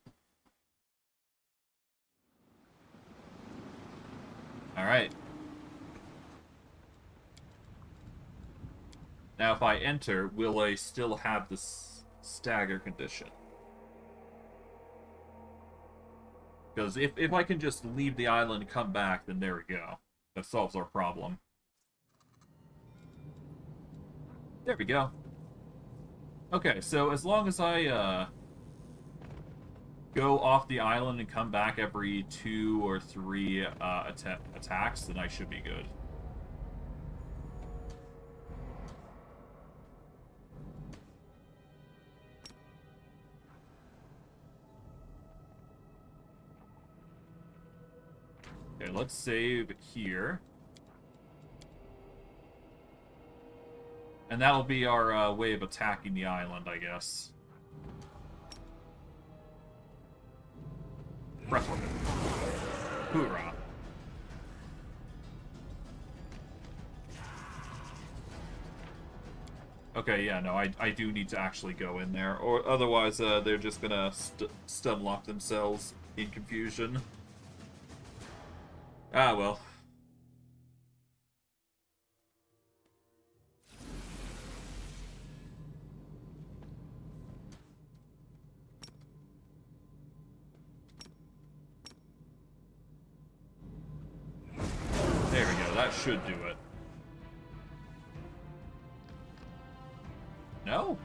Speaker 1: Alright. Now if I enter, will I still have this stagger condition? Because if I can just leave the island and come back, then there we go. That solves our problem. There we go. Okay, so as long as I go off the island and come back every 2 or 3 attacks, then I should be good. Okay, let's save here. And that'll be our way of attacking the island, I guess. Breath weapon. Hoorah. Okay, yeah, no, I do need to actually go in there, or otherwise they're just gonna stun lock themselves in confusion. Ah, well. should do it. No?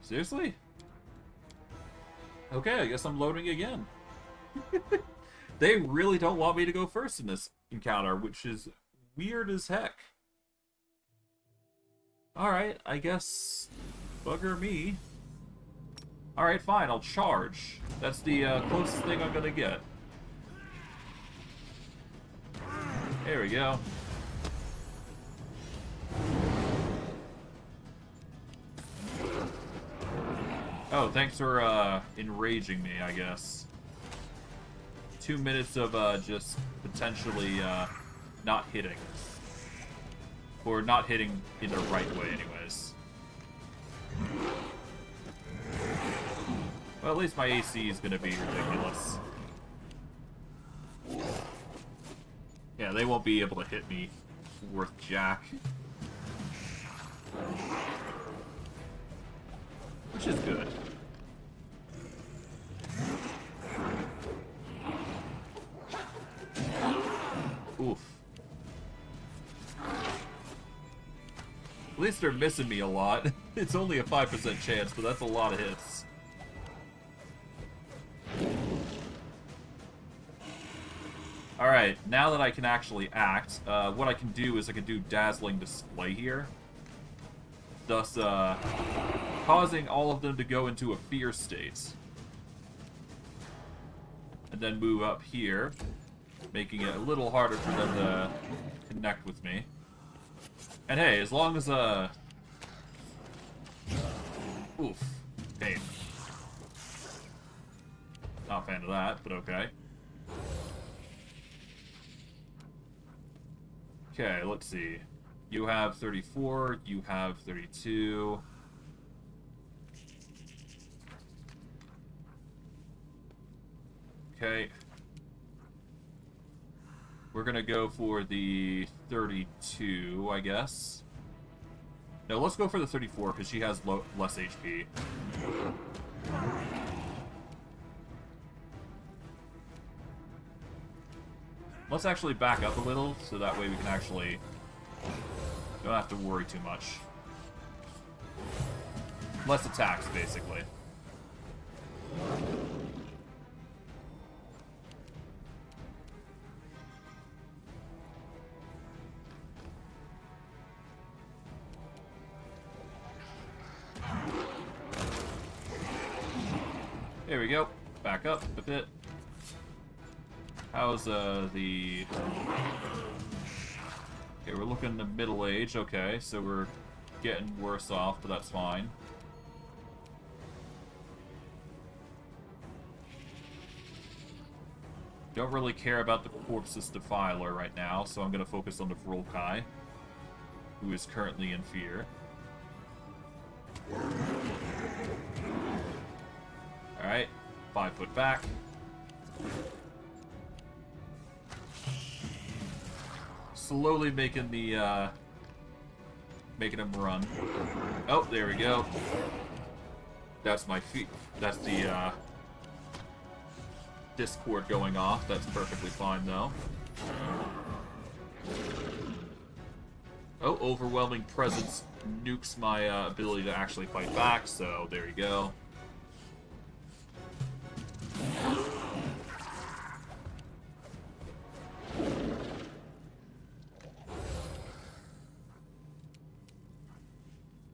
Speaker 1: Seriously? Okay, I guess I'm loading again. They really don't want me to go first in this encounter, which is weird as heck. Alright, I guess... bugger me. Alright, fine, I'll charge. That's the closest thing I'm gonna get. There we go. Oh, thanks for enraging me, I guess. 2 minutes of just potentially not hitting. Or not hitting in the right way, anyways. Well, at least my AC is gonna be ridiculous. Yeah, they won't be able to hit me worth jack. Which is good. Oof. At least they're missing me a lot. It's only a 5% chance, but that's a lot of hits. Alright, now that I can actually act, what I can do is I can do Dazzling Display here. Thus, causing all of them to go into a fear state. And then move up here, making it a little harder for them to connect with me. And hey, as long as, oof. Pain. Not a fan of that, but okay. Okay, let's see. You have 34, you have 32. Okay. We're gonna go for the 32, I guess. No, let's go for the 34, because she has less HP. Let's actually back up a little, so that way we can actually... don't have to worry too much. Less attacks, basically. There we go. Back up a bit. How's the... Okay, we're looking to middle age. Okay, so we're getting worse off, but that's fine. Don't really care about the Corpse's Defiler right now, so I'm going to focus on the Vrolkai, who is currently in fear. Alright, 5 foot back. Slowly making the, making him run. Oh, there we go. That's my feet. That's the, Discord going off. That's perfectly fine, though. Oh, Overwhelming Presence nukes my, ability to actually fight back, so there you go.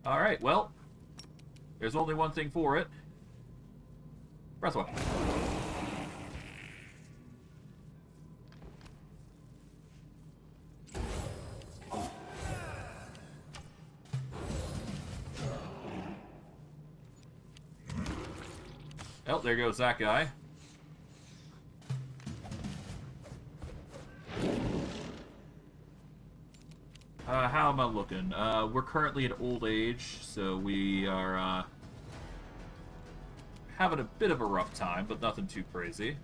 Speaker 1: Alright, well, there's only one thing for it. Breath weapon. Oh, there goes that guy. How am I looking? We're currently at old age, so we are having a bit of a rough time, but nothing too crazy.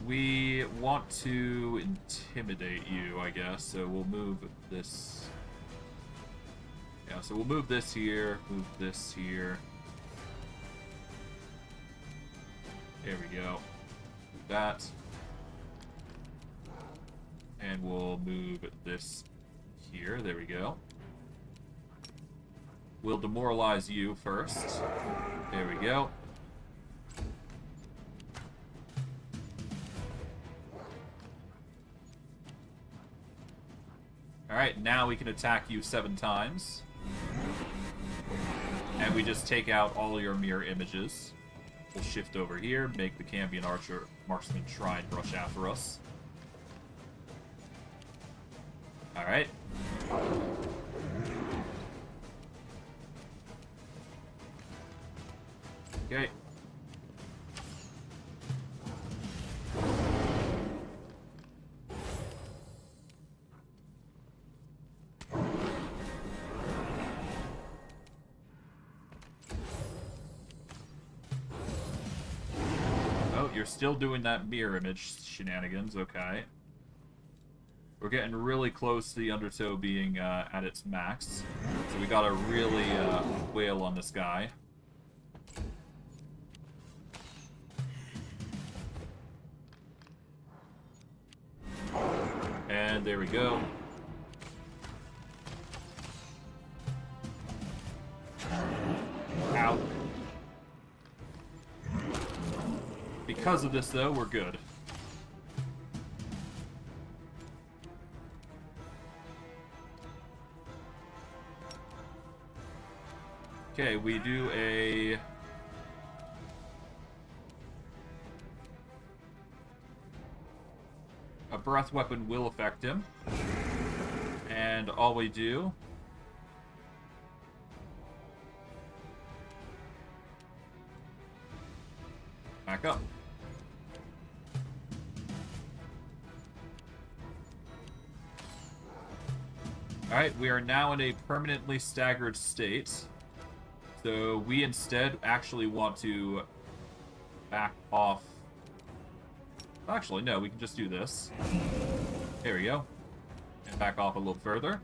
Speaker 1: We want to intimidate you, I guess, so we'll move this Yeah, so we'll move this here, move this here. There we go. Move that. And we'll move this here. There we go. We'll demoralize you first. There we go. Alright, now we can attack you 7 times. And we just take out all your mirror images. We'll shift over here, make the Cambion Archer Marksman try and rush after us. Alright. Okay. Oh, you're still doing that mirror image shenanigans, okay. We're getting really close to the Undertow being at its max. So we gotta really wail on this guy. And there we go. Ow. Because of this, though, we're good. Okay, we do a... A breath weapon will affect him. And all we do... Back up. Alright, we are now in a permanently staggered state. So we instead actually want to back off. Actually, no, we can just do this. There we go. And back off a little further.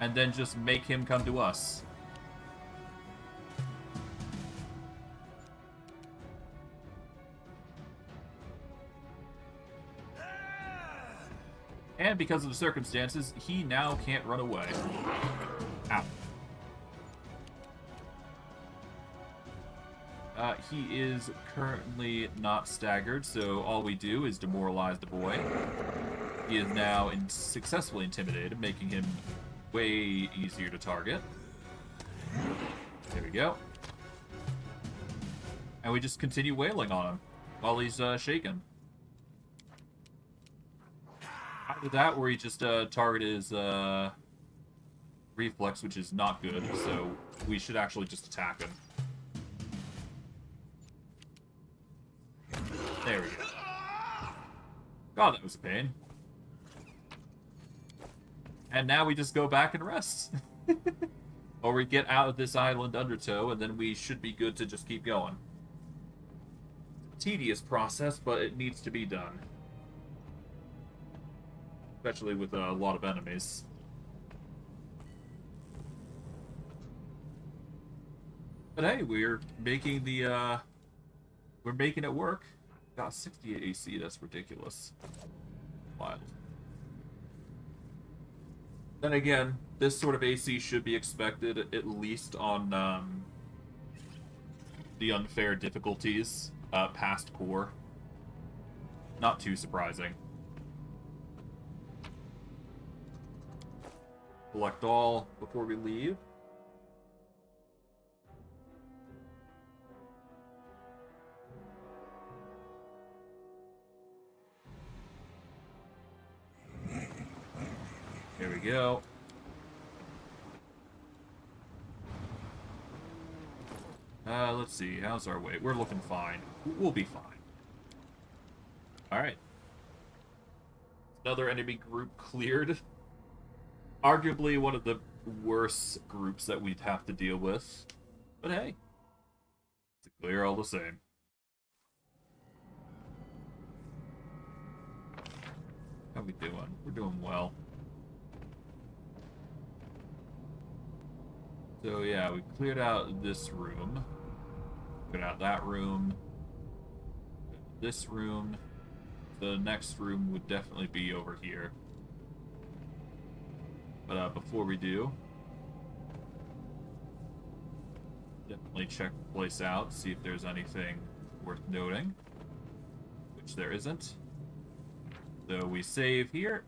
Speaker 1: And then just make him come to us. And because of the circumstances, he now can't run away. Ow. He is currently not staggered, so all we do is demoralize the boy. He is now successfully intimidated, making him way easier to target. There we go. And we just continue wailing on him while he's shaken. After that, where he just targeted his reflex, which is not good, so we should actually just attack him. There we go. God, that was a pain. And now we just go back and rest. Or we get out of this island Undertow, and then we should be good to just keep going. Tedious process, but it needs to be done. Especially with a lot of enemies. But hey, we're making the, we're making it work. Got 68 AC, that's ridiculous. Wild. Then again, this sort of AC should be expected, at least on, the unfair difficulties, past core. Not too surprising. Collect all before we leave. There we go. Let's see. How's our weight? We're looking fine. We'll be fine. Alright. Another enemy group cleared. Arguably one of the worst groups that we'd have to deal with. But hey. It's clear all the same. we doing? We're doing well. So yeah, we cleared out this room. Cleared out that room. This room. The next room would definitely be over here. But before we do, definitely check the place out, see if there's anything worth noting, which there isn't. So we save here.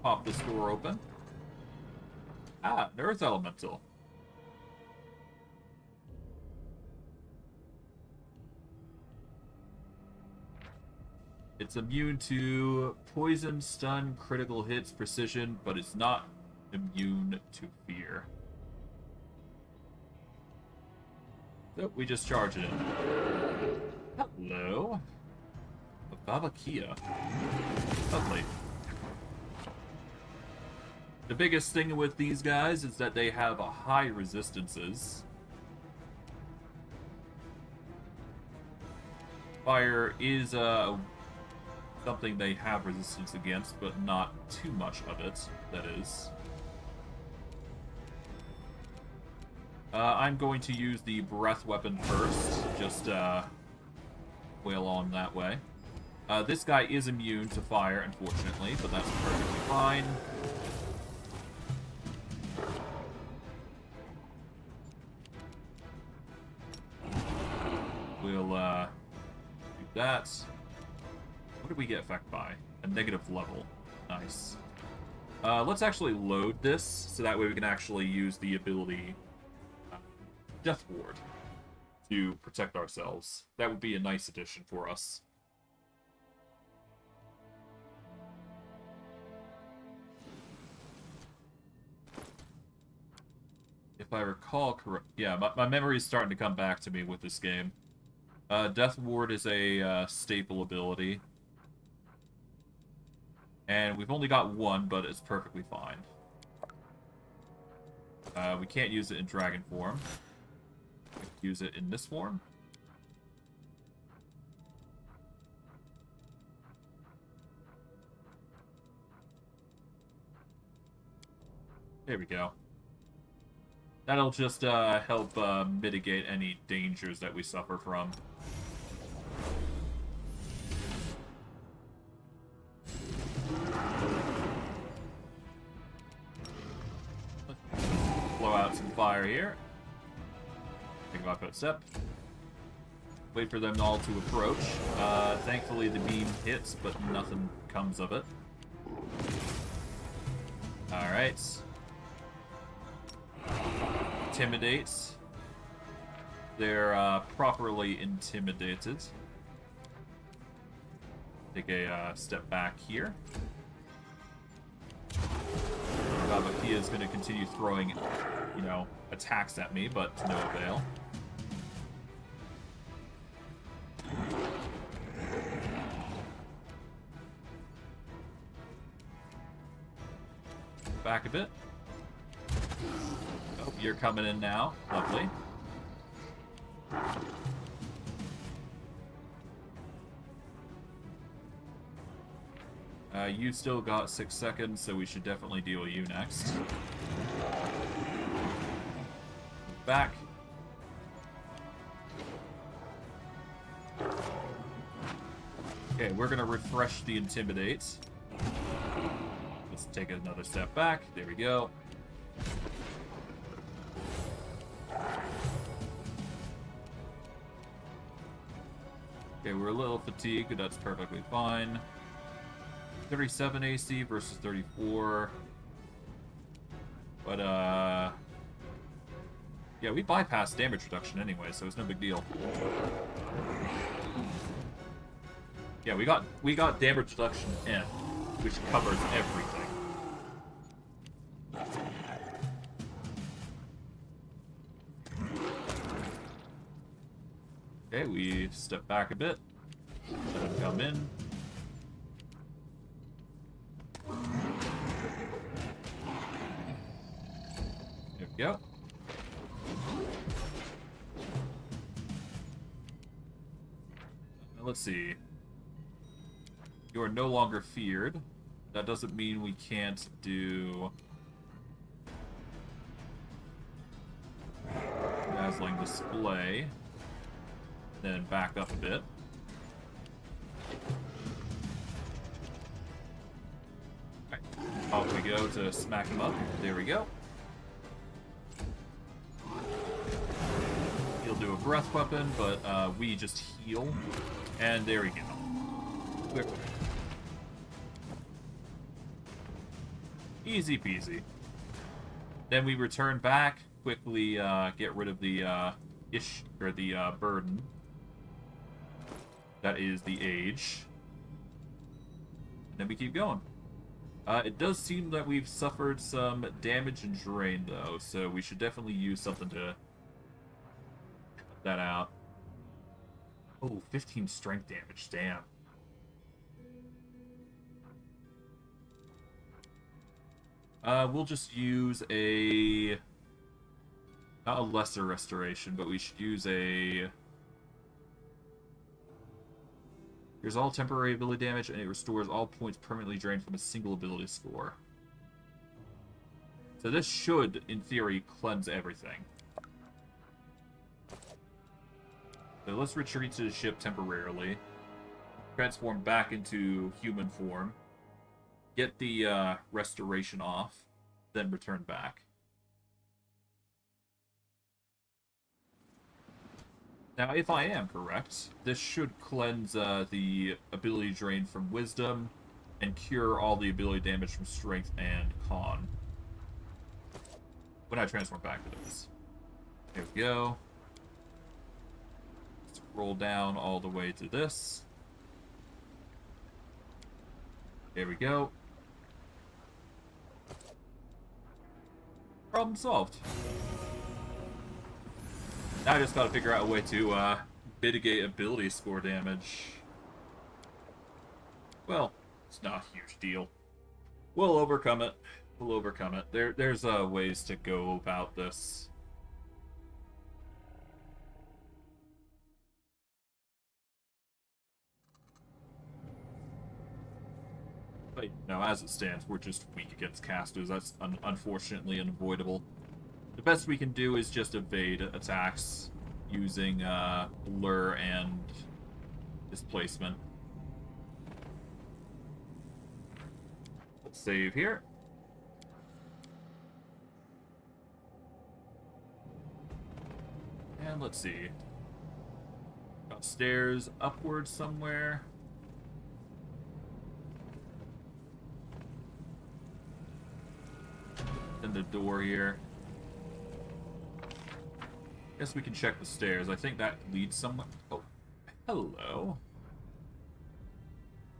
Speaker 1: Pop this door open. Ah, an earth elemental. It's immune to poison, stun, critical hits, precision, but it's not immune to fear. So we just charge it in. Hello. A Babakia. Lovely. The biggest thing with these guys is that they have high resistances. Fire is something they have resistance against, but not too much of it, that is. I'm going to use the breath weapon first, just wail on that way. This guy is immune to fire, unfortunately, but that's perfectly fine. We'll do that. What did we get affected by? A negative level. Nice. Let's actually load this, so that way we can actually use the ability Death Ward to protect ourselves. That would be a nice addition for us. If I recall correct, yeah, my memory is starting to come back to me with this game. Death Ward is a staple ability. And we've only got one, but it's perfectly fine. We can't use it in dragon form. We can use it in this form. There we go. That'll just help mitigate any dangers that we suffer from. Blow out some fire here. Take about a step. Wait for them all to approach. Thankfully the beam hits, but nothing comes of it. Alright. Intimidates. They're properly intimidated. Take a step back here. Babakia is going to continue throwing, you know, attacks at me, but to no avail. Back a bit. Oh, you're coming in now. Lovely. You still got 6 seconds, so we should definitely deal with you next. Back. Okay, we're gonna refresh the Intimidate. Let's take another step back. There we go. Okay, we're a little fatigued, but that's perfectly fine. 37 AC versus 34. But, yeah, we bypassed damage reduction anyway, so it's no big deal. Yeah, we got damage reduction in, which covers everything. Okay, we step back a bit. Let him come in. There we go. Let's see. You are no longer feared. That doesn't mean we can't do dazzling display. Then back up a bit. Alright, off we go to smack him up. There we go. He'll do a breath weapon, but we just heal. And there we go. Quick. Easy peasy. Then we return back, quickly get rid of the burden. That is the age. And then we keep going. It does seem that we've suffered some damage and drain, though, so we should definitely use something to cut that out. Oh, 15 strength damage, damn. We'll just use a... not a lesser restoration, but we should use a... Here's all temporary ability damage, and it restores all points permanently drained from a single ability score. So this should, in theory, cleanse everything. So let's retreat to the ship temporarily. Transform back into human form. Get the restoration off, then return back. Now, if I am correct, this should cleanse the ability drain from Wisdom and cure all the ability damage from Strength and Con. When I transform back to this. There we go. Let's roll down all the way to this. There we go. Problem solved. Now I just gotta figure out a way to mitigate ability score damage. Well, it's not a huge deal. We'll overcome it. We'll overcome it. There's ways to go about this. But, no, as it stands, we're just weak against casters. That's unfortunately unavoidable. The best we can do is just evade attacks using lure and displacement. Let's save here. And let's see. Got stairs upwards somewhere. And the door here. Guess we can check the stairs. I think that leads somewhere. Oh, hello.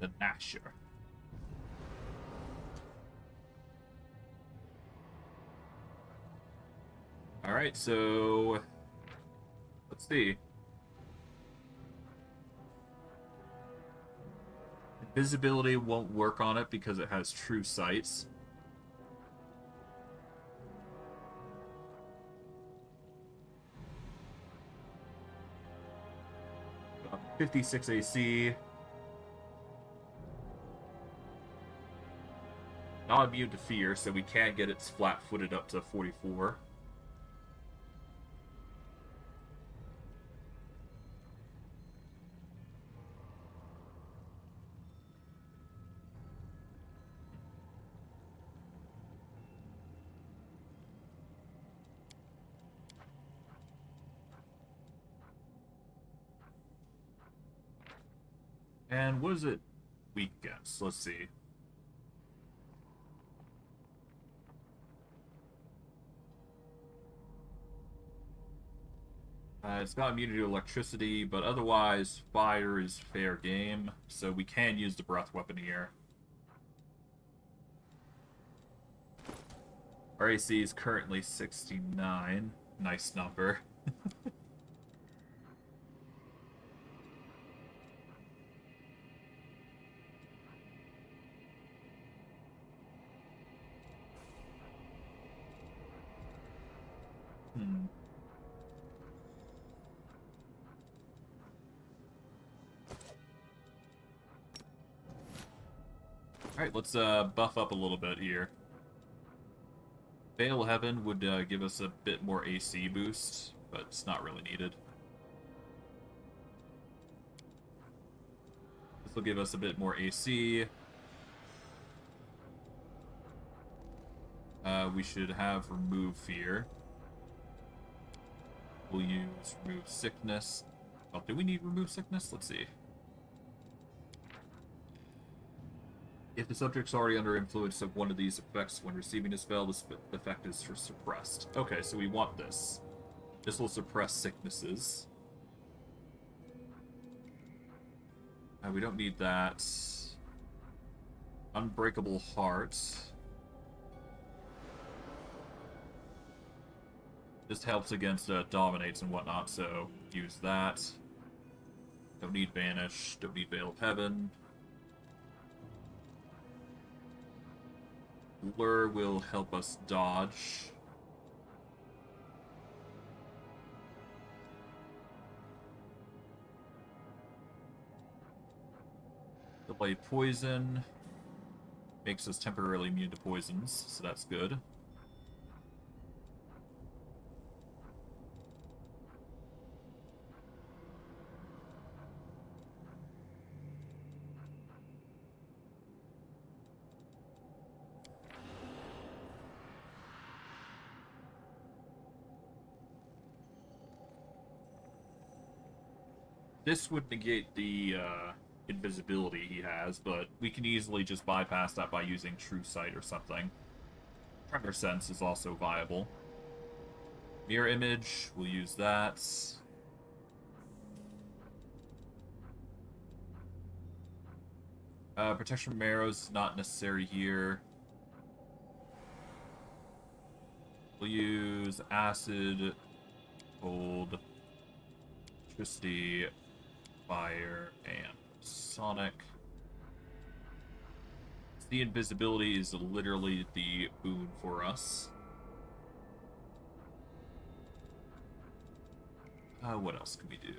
Speaker 1: The Nasher. Alright, so... let's see. Invisibility won't work on it because it has true sights. 56 AC. Not immune to fear, so we can get its flat-footed up to 44. And what is it weak against? Let's see. It's got immunity to electricity, but otherwise fire is fair game, so we can use the breath weapon here. Our AC is currently 69. Nice number. Alright, let's buff up a little bit here. Veil of Heaven would give us a bit more AC boost, but it's not really needed. This will give us a bit more AC. We should have Remove Fear. We'll use Remove Sickness. Oh, do we need Remove Sickness? Let's see. If the subject's already under influence of one of these effects when receiving a spell, this effect is suppressed. Okay, so we want this. This will suppress sicknesses. We don't need that. Unbreakable Heart. This helps against dominates and whatnot, so use that. Don't need Vanish. Don't need Veil of Heaven. Lure will help us dodge. Delay Poison. Makes us temporarily immune to poisons, so that's good. This would negate the invisibility he has, but we can easily just bypass that by using True Sight or something. Tremor Sense is also viable. Mirror Image, we'll use that. Protection from arrows is not necessary here. We'll use Acid, Cold, Electricity, Fire, and Sonic. The invisibility is literally the boon for us. What else can we do?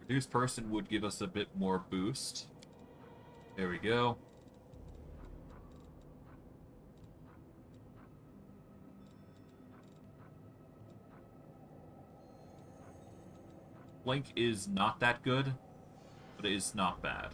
Speaker 1: Reduced Person would give us a bit more boost. There we go. Blink is not that good, but it is not bad.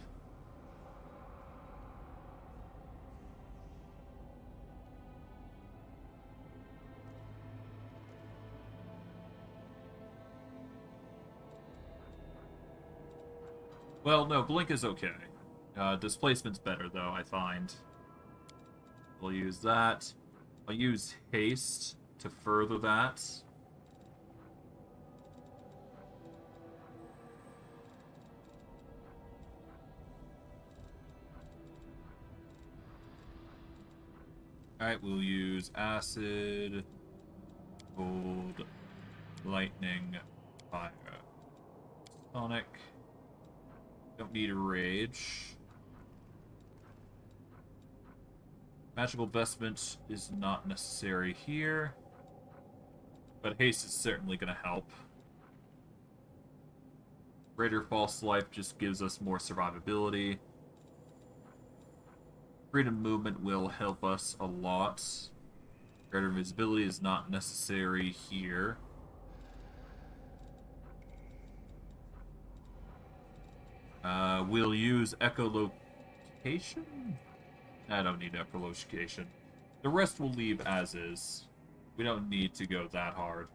Speaker 1: Well, no, Blink is okay. Displacement's better, though, I find. We'll use that. I'll use Haste to further that. Alright, we'll use Acid, Cold, Lightning, Fire, Sonic. Don't need a Rage. Magical Vestment is not necessary here, but Haste is certainly going to help. Greater False Life just gives us more survivability. Freedom Movement will help us a lot. Greater Invisibility is not necessary here. We'll use Echolocation? I don't need Echolocation. The rest we'll leave as is. We don't need to go that hard.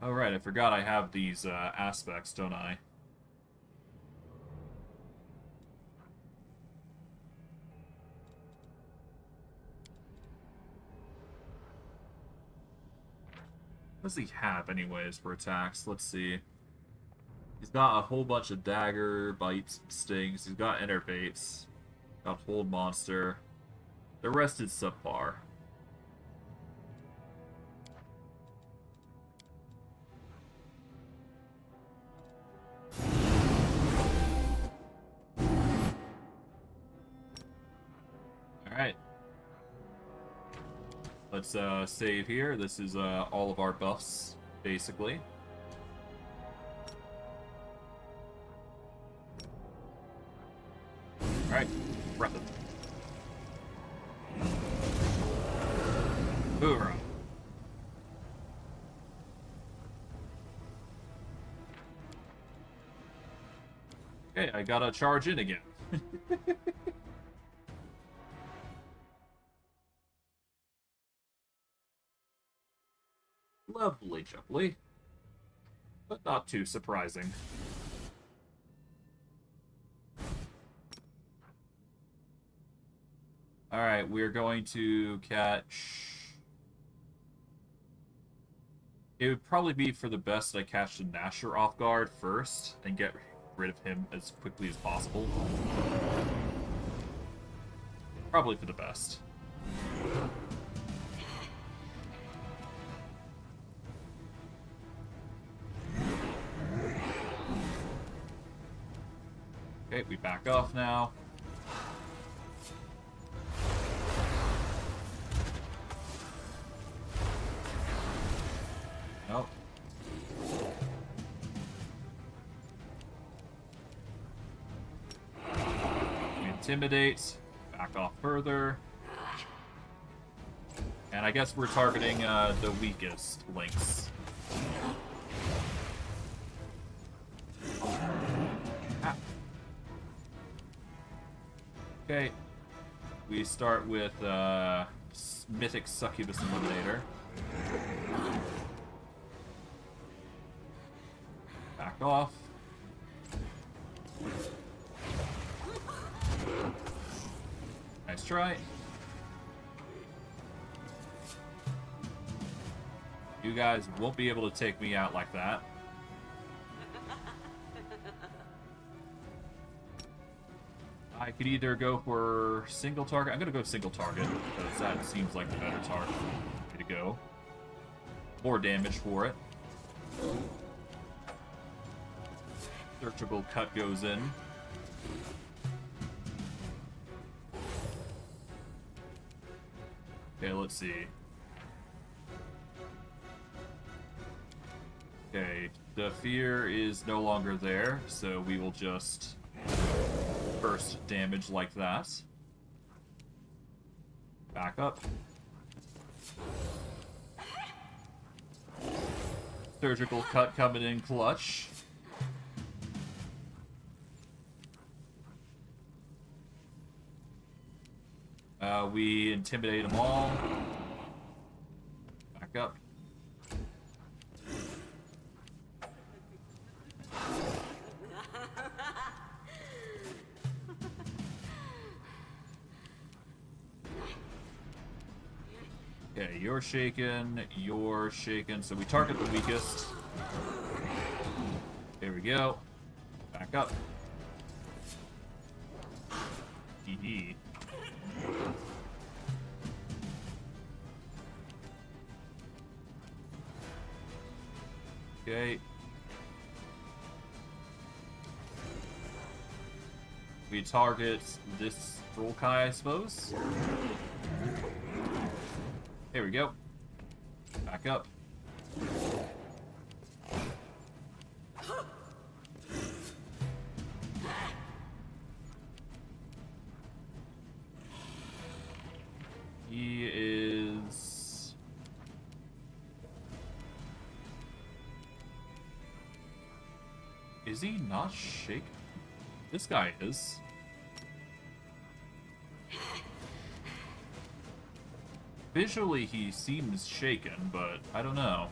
Speaker 1: Oh right, I forgot I have these aspects, don't I? What does he have anyways for attacks? Let's see. He's got a whole bunch of dagger, bites, stings. He's got enervates. Got hold monster. The rest is subpar. Alright. Let's save here. This is all of our buffs, basically. Alright, breath it. Hoorah. Okay, I gotta charge in again. Lovely jubbly. But not too surprising. Alright, we're going to catch... It would probably be for the best that I catch the Nasher off guard first and get rid of him as quickly as possible. Probably for the best. Okay, we back off now. Nope. We intimidate. Back off further. And I guess we're targeting the weakest links. Okay, we start with Mythic Succubus Eliminator. Back off. Nice try. You guys won't be able to take me out like that. I could either go for single target. I'm going to go single target, because that seems like the better target way to go. More damage for it. Searchable cut goes in. Okay, let's see. Okay, the fear is no longer there, so we will just... burst damage like that. Back up. Surgical cut coming in clutch. We intimidate them all. Back up. Okay, you're shaken, so we target the weakest. There we go. Back up. DD. Okay. We target this Rolkai, I suppose. Here we go. Back up. He is... Is he not shaken? This guy is. Visually, he seems shaken, but I don't know.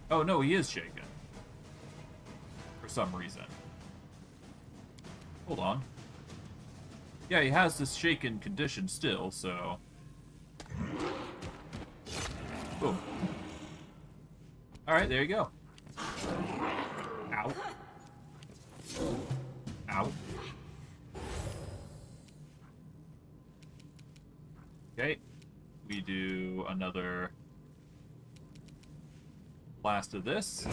Speaker 1: Oh, no, he is shaken. For some reason. Hold on. Yeah, he has this shaken condition still, so... Boom. Alright, there you go. Ow. Ow. Okay. We do another blast of this.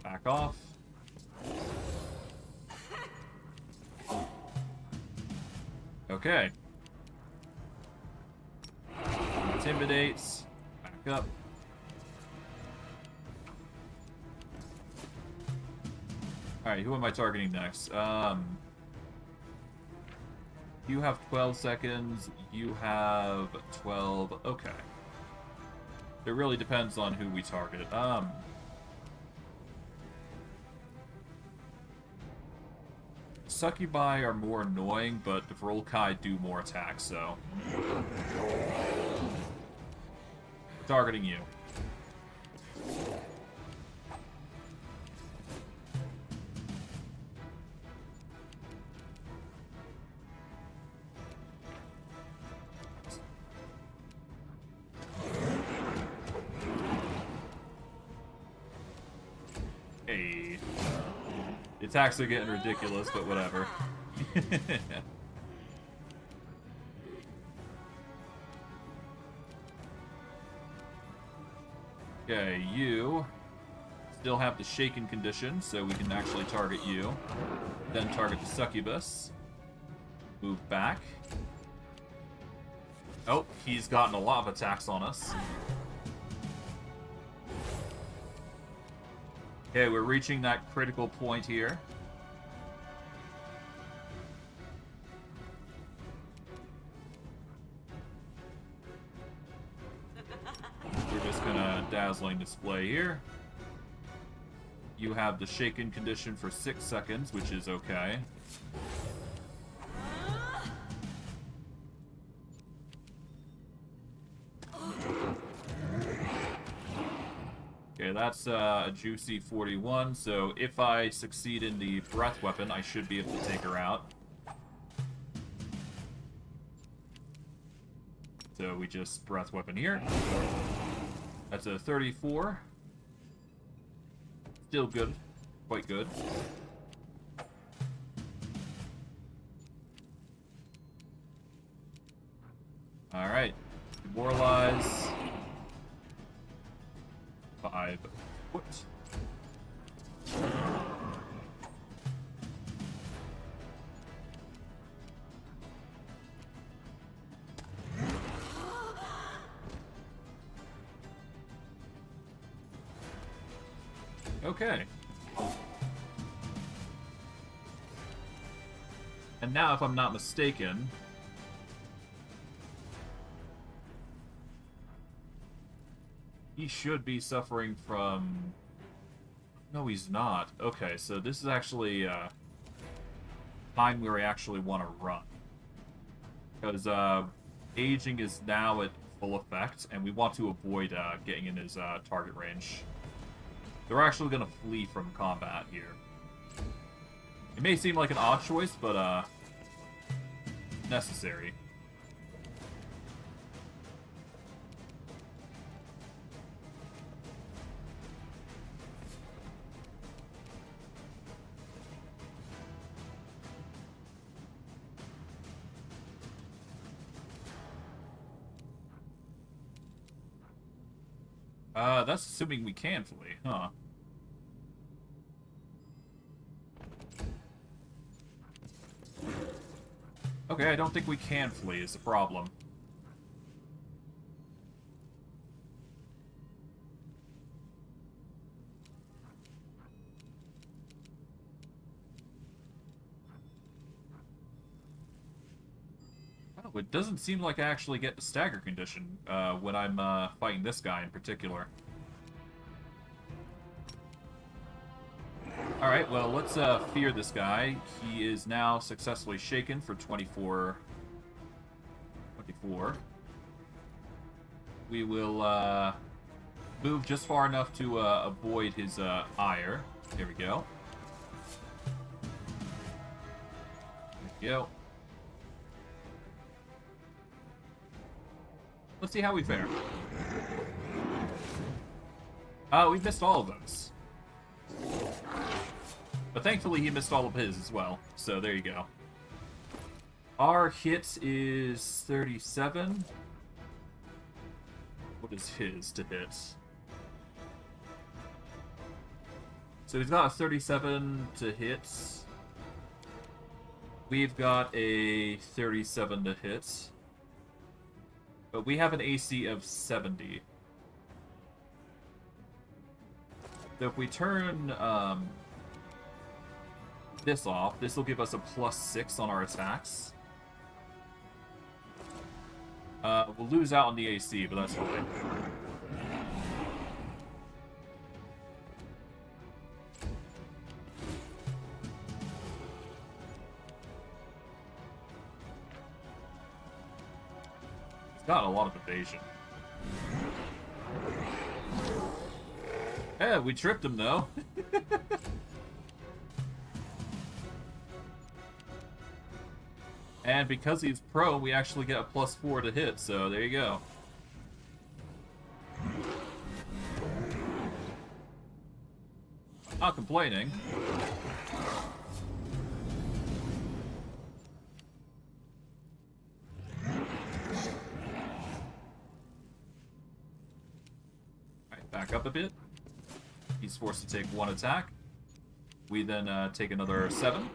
Speaker 1: Back off. Okay. Intimidates. Back up. Alright, who am I targeting next? You have 12 seconds. You have 12. Okay. It really depends on who we target. Succubi are more annoying, but the Vrolkai do more attacks, so... Targeting you. Hey. The attacks are getting ridiculous, but whatever. Okay, you still have the shaken condition, so we can actually target you. Then target the succubus. Move back. Oh, he's gotten a lot of attacks on us. Okay, we're reaching that critical point here. We're just gonna dazzling display here. You have the shaken condition for 6 seconds, which is okay. Okay, that's a juicy 41, so if I succeed in the breath weapon, I should be able to take her out. So we just breath weapon here. That's a 34. Still good. Quite good. Alright. Demoralize. 5 foot. Okay. And now, if I'm not mistaken, he should be suffering from... No, he's not. Okay, so this is actually time where we actually want to run. Because aging is now at full effect, and we want to avoid getting in his target range. They're actually going to flee from combat here. It may seem like an odd choice, but necessary. That's assuming we can flee, huh? Okay, I don't think we can flee is the problem. Oh, it doesn't seem like I actually get the stagger condition when I'm fighting this guy in particular. Alright, well, let's fear this guy. He is now successfully shaken for 24. We will move just far enough to avoid his ire. There we go. There we go. Let's see how we fare. We missed all of those. But thankfully he missed all of his as well. So there you go. Our hit is 37. What is his to hit? So he's got a 37 to hit. We've got a 37 to hit. But we have an AC of 70. So if we turn this off, this will give us a +6 on our attacks. We'll lose out on the AC, but that's fine. It's got a lot of evasion. Yeah, we tripped him though. And because he's prone, we actually get a +4 to hit, so there you go. Not complaining. Alright, back up a bit. He's forced to take 1 attack. We then take another 7.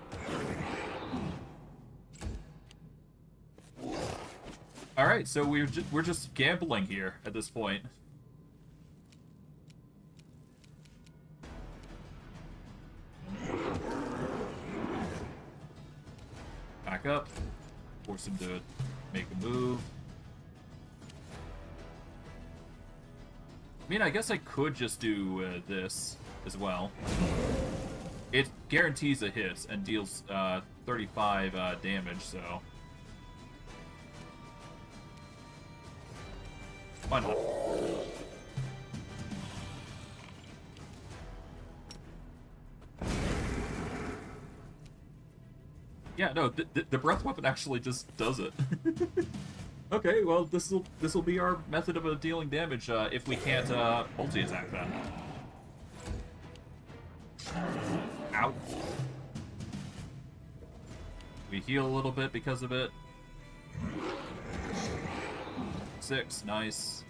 Speaker 1: Alright, so we're just gambling here at this point. Back up. Force him to make a move. I mean, I guess I could just do this as well. It guarantees a hit and deals 35 damage, so... Why not? Yeah, no, the breath weapon actually just does it. Okay, well, this will be our method of dealing damage if we can't multi-attack them. Ow. We heal a little bit because of it. 6, nice.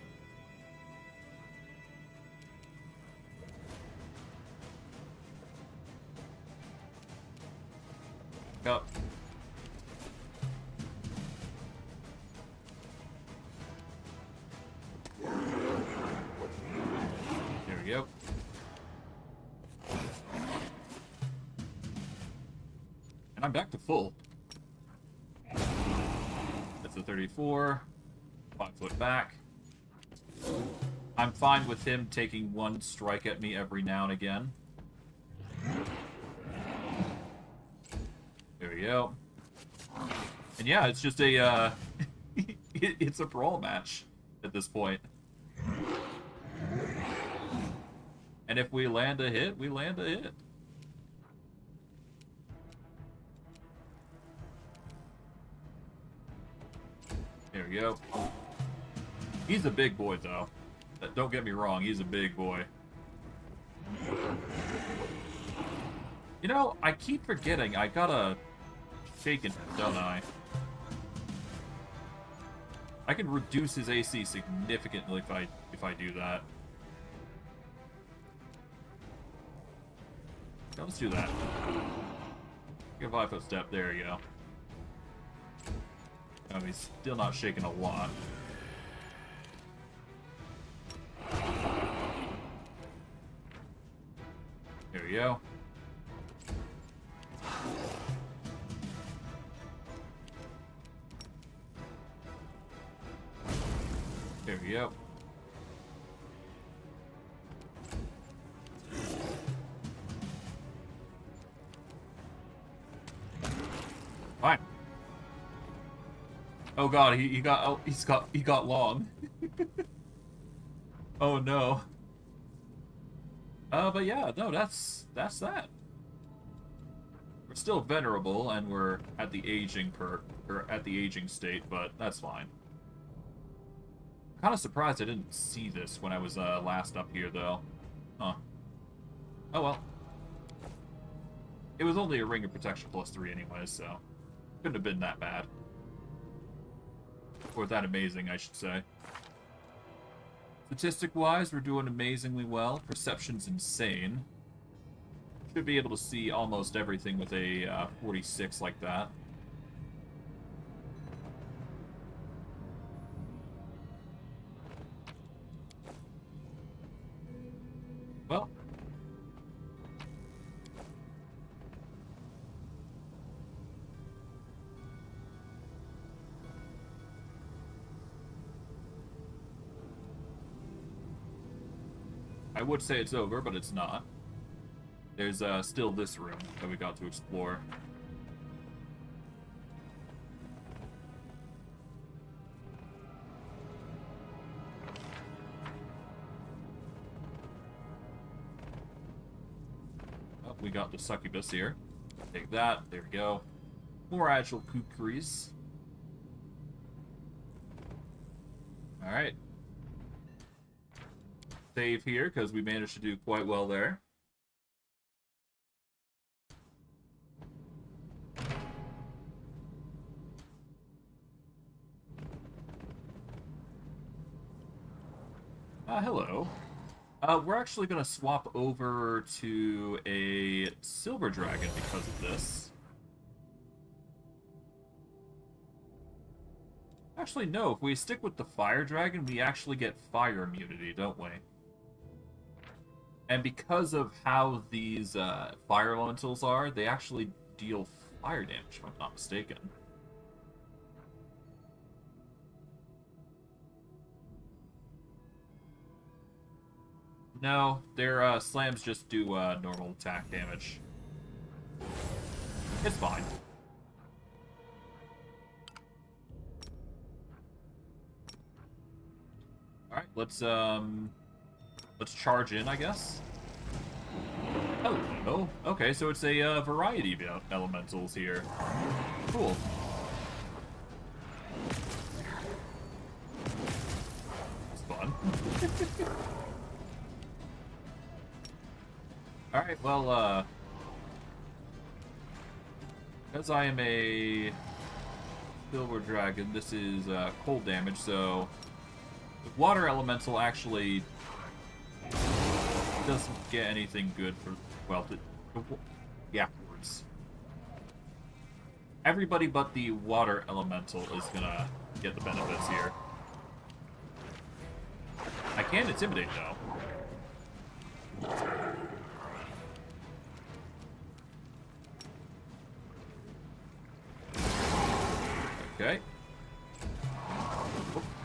Speaker 1: Up. There we go. And I'm back to full. That's a 34. 5 foot back. I'm fine with him taking 1 strike at me every now and again. There we go. And yeah, it's just a it's a brawl match at this point. And if we land a hit, we land a hit. There we go. He's a big boy, though. Don't get me wrong, he's a big boy. You know, I keep forgetting I got a shaken, don't I? I can reduce his AC significantly if I do that. Yeah, let's do that. Get a 5-foot step. There you go. Oh, he's still not shaking a lot. There we go. There we go. Fine. Oh god, he got long. Oh no. But yeah, no, that's that. We're still venerable and we're at the aging at the aging state, but that's fine. Kind of surprised I didn't see this when I was last up here, though. Huh. Oh well. It was only a ring of protection +3 anyway, so couldn't have been that bad. Or that amazing, I should say. Statistic-wise, we're doing amazingly well. Perception's insane. Should be able to see almost everything with a 46 like that. I would say it's over, but it's not. There's still this room that we got to explore. Oh, we got the succubus here. Take that. There we go. More agile kukris. Alright. Save here, because we managed to do quite well there. Hello. We're actually going to swap over to a silver dragon because of this. Actually, no. If we stick with the fire dragon, we actually get fire immunity, don't we? And because of how these fire elementals are, they actually deal fire damage, if I'm not mistaken. No, their slams just do normal attack damage. It's fine. Alright, let's charge in, I guess. Hello. Okay, so it's a variety of elementals here. Cool. It's fun. Alright, well, because I am a silver dragon, this is cold damage, so the water elemental actually doesn't get anything good for, well, the afterwards. Everybody but the water elemental is gonna get the benefits here. I can intimidate, though. Okay.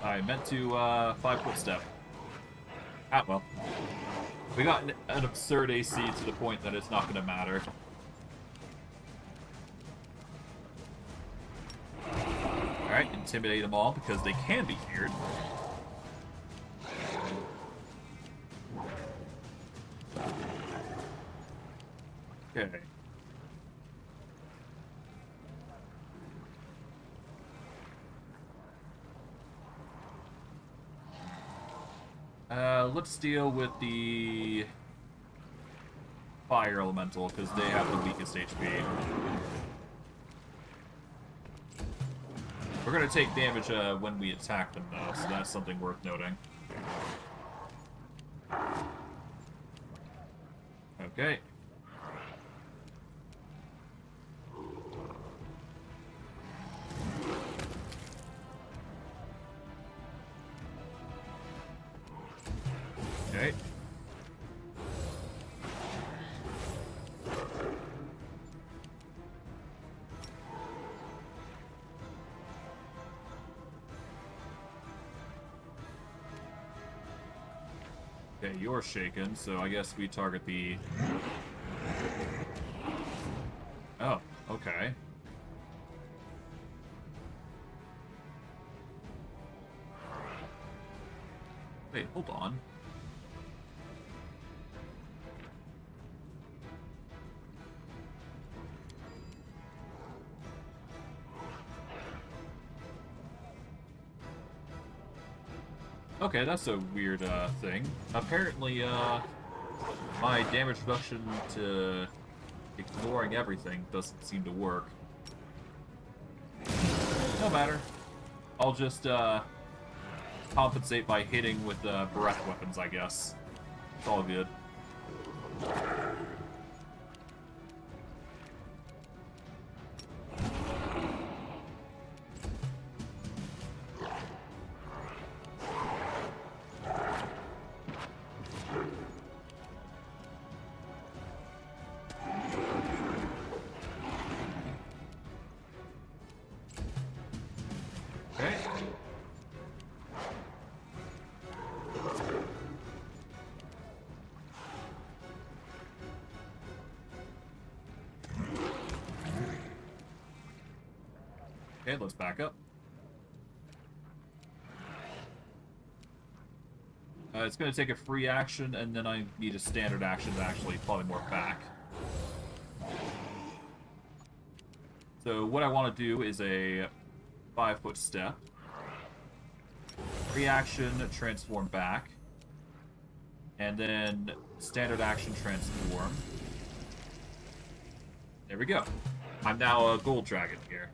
Speaker 1: I meant to 5-foot step. Ah, well. We got an absurd AC to the point that it's not going to matter. Alright, intimidate them all because they can be feared. Okay. Let's deal with the fire elemental, because they have the weakest HP. We're going to take damage when we attack them, though, so that's something worth noting. Okay. Okay. Okay, you're shaken, so I guess we target the... Oh, okay. Wait, hold on. Okay, that's a weird thing. Apparently, my damage reduction to ignoring everything doesn't seem to work. No matter. I'll just compensate by hitting with breath weapons, I guess. It's all good. Okay. Okay, let's back up. It's going to take a free action, and then I need a standard action to actually polymorph back. So what I want to do is a 5-foot step. Free action, transform back. And then standard action, transform. There we go. I'm now a gold dragon here.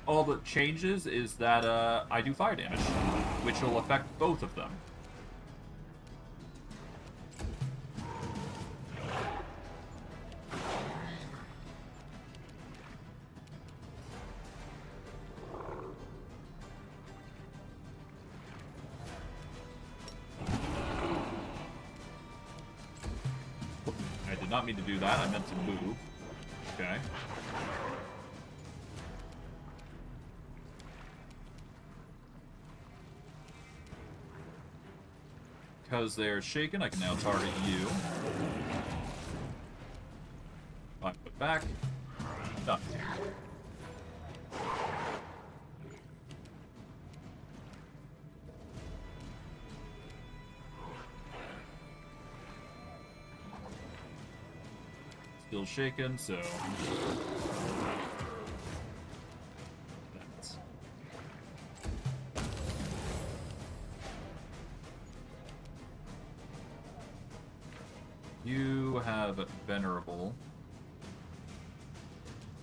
Speaker 1: All that changes is that I do fire damage, which will affect both of them. I did not mean to do that. I meant to move. Okay. Because they're shaken, I can now target you. 5 foot back. Done. Still shaken, so... That's... You have Venerable.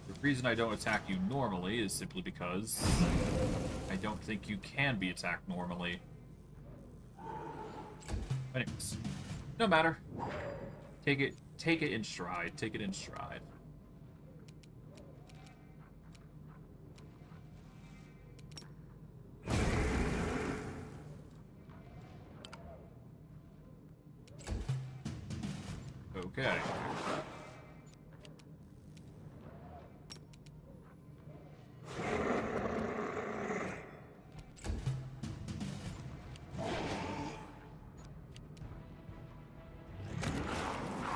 Speaker 1: The reason I don't attack you normally is simply because I don't think you can be attacked normally. Anyways, no matter. Take it in stride. Take it in stride. Okay.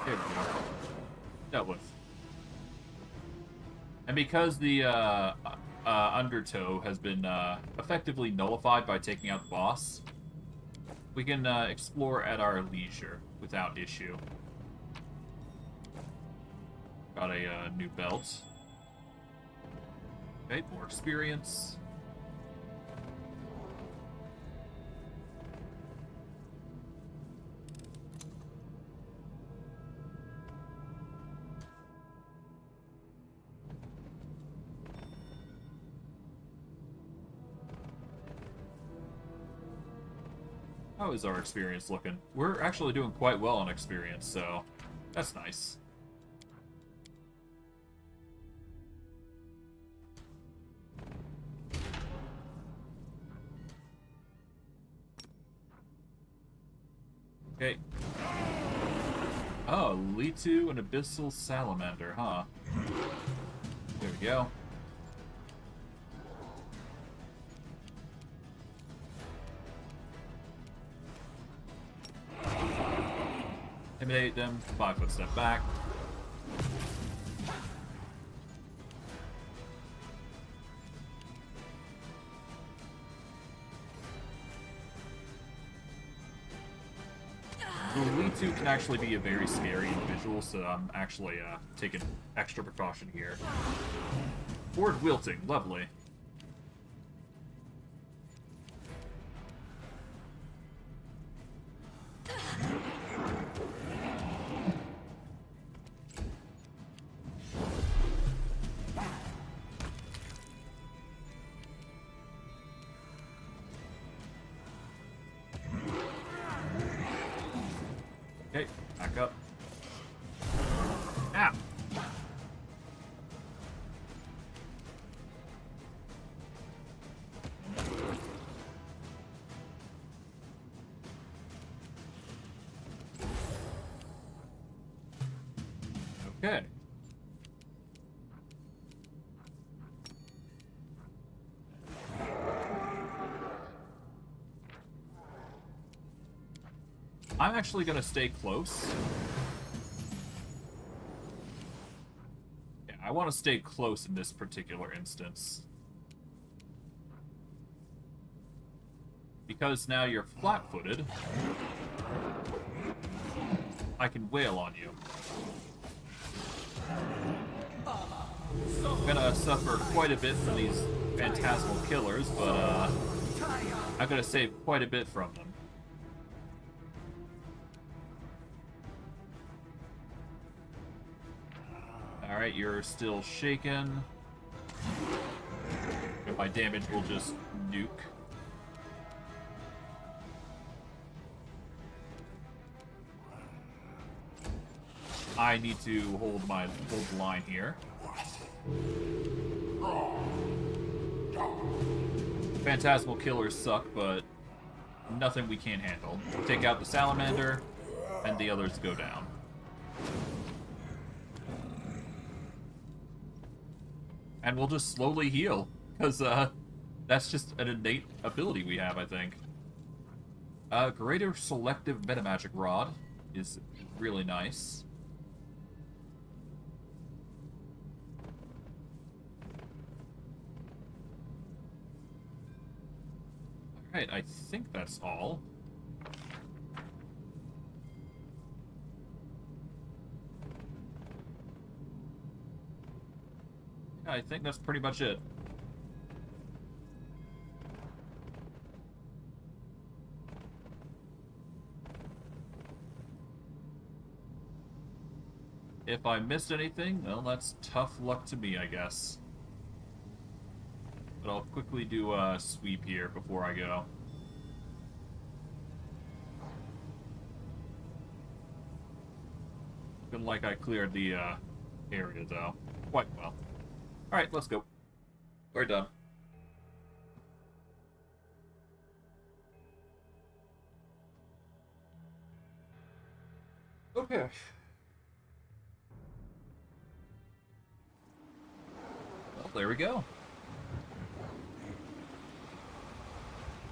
Speaker 1: There we go. Dealt with. And because the undertow has been effectively nullified by taking out the boss, we can explore at our leisure without issue. Got a new belt. Okay, more experience. How is our experience looking? We're actually doing quite well on experience, so that's nice. Okay. Oh, Litu and Abyssal Salamander, huh? There we go. Intimidate them, 5-foot step back. Litu can actually be a very scary individual, so I'm actually taking extra precaution here. Board wilting, lovely. Okay, back up. Ah! Okay. I'm actually going to stay close. Yeah, I I want to stay close in this particular instance. Because now you're flat-footed, I can wail on you. I'm gonna suffer quite a bit from these phantasmal killers, but I'm gonna save quite a bit from them. Alright, you're still shaken. And my damage will just nuke. I need to hold the line here. Phantasmal killers suck, but nothing we can't handle. Take out the salamander, and the others go down. And we'll just slowly heal, because that's just an innate ability we have, I think. Greater Selective Metamagic Rod is really nice. Alright, I think that's all. Yeah, I think that's pretty much it. If I missed anything, well, that's tough luck to me, I guess. But I'll quickly do a sweep here before I go. Looking like I cleared the area, though. Quite well. Alright, let's go. We're done. Okay. Well, there we go.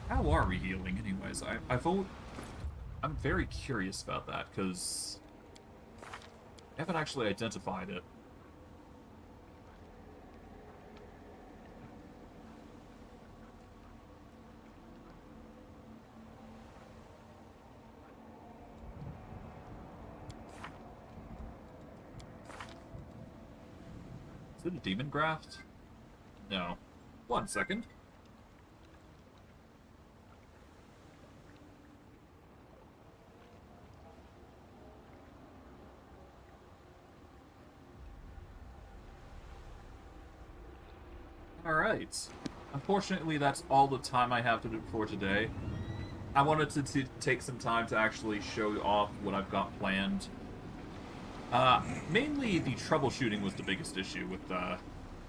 Speaker 1: How are we healing, anyways? I'm very curious about that, because I haven't actually identified it. Is it a demon graft? No. 1 second. Alright. Unfortunately, that's all the time I have to do for today. I wanted to take some time to actually show off what I've got planned. Mainly the troubleshooting was the biggest issue with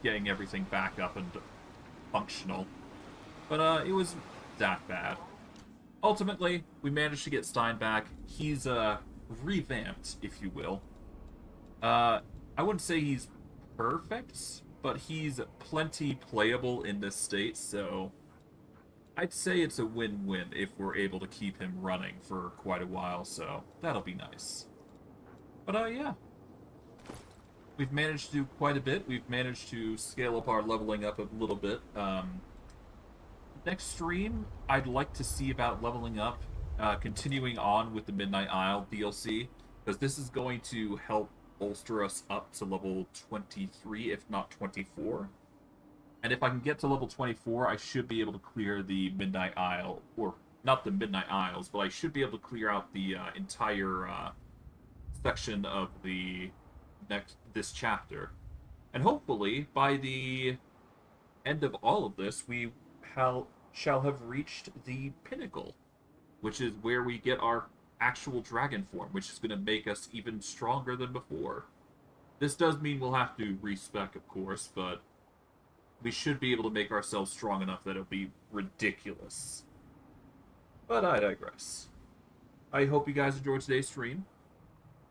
Speaker 1: getting everything back up and functional. But it wasn't that bad. Ultimately, we managed to get Stein back. He's revamped, if you will. I wouldn't say he's perfect, but he's plenty playable in this state, so I'd say it's a win-win if we're able to keep him running for quite a while, so that'll be nice. But yeah. We've managed to do quite a bit. We've managed to scale up our leveling up a little bit. Next stream, I'd like to see about leveling up, continuing on with the Midnight Isle DLC, because this is going to help bolster us up to level 23, if not 24. And if I can get to level 24, I should be able to clear the Midnight Isle, or not the Midnight Isles, but I should be able to clear out the entire section of this chapter. And hopefully, by the end of all of this, we shall have reached the pinnacle, which is where we get our actual dragon form, which is going to make us even stronger than before. This does mean we'll have to respec, of course, but we should be able to make ourselves strong enough that it'll be ridiculous. But I digress. I hope you guys enjoyed today's stream.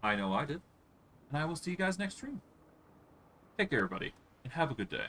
Speaker 1: I know I did. And I will see you guys next stream. Take care, everybody, and have a good day.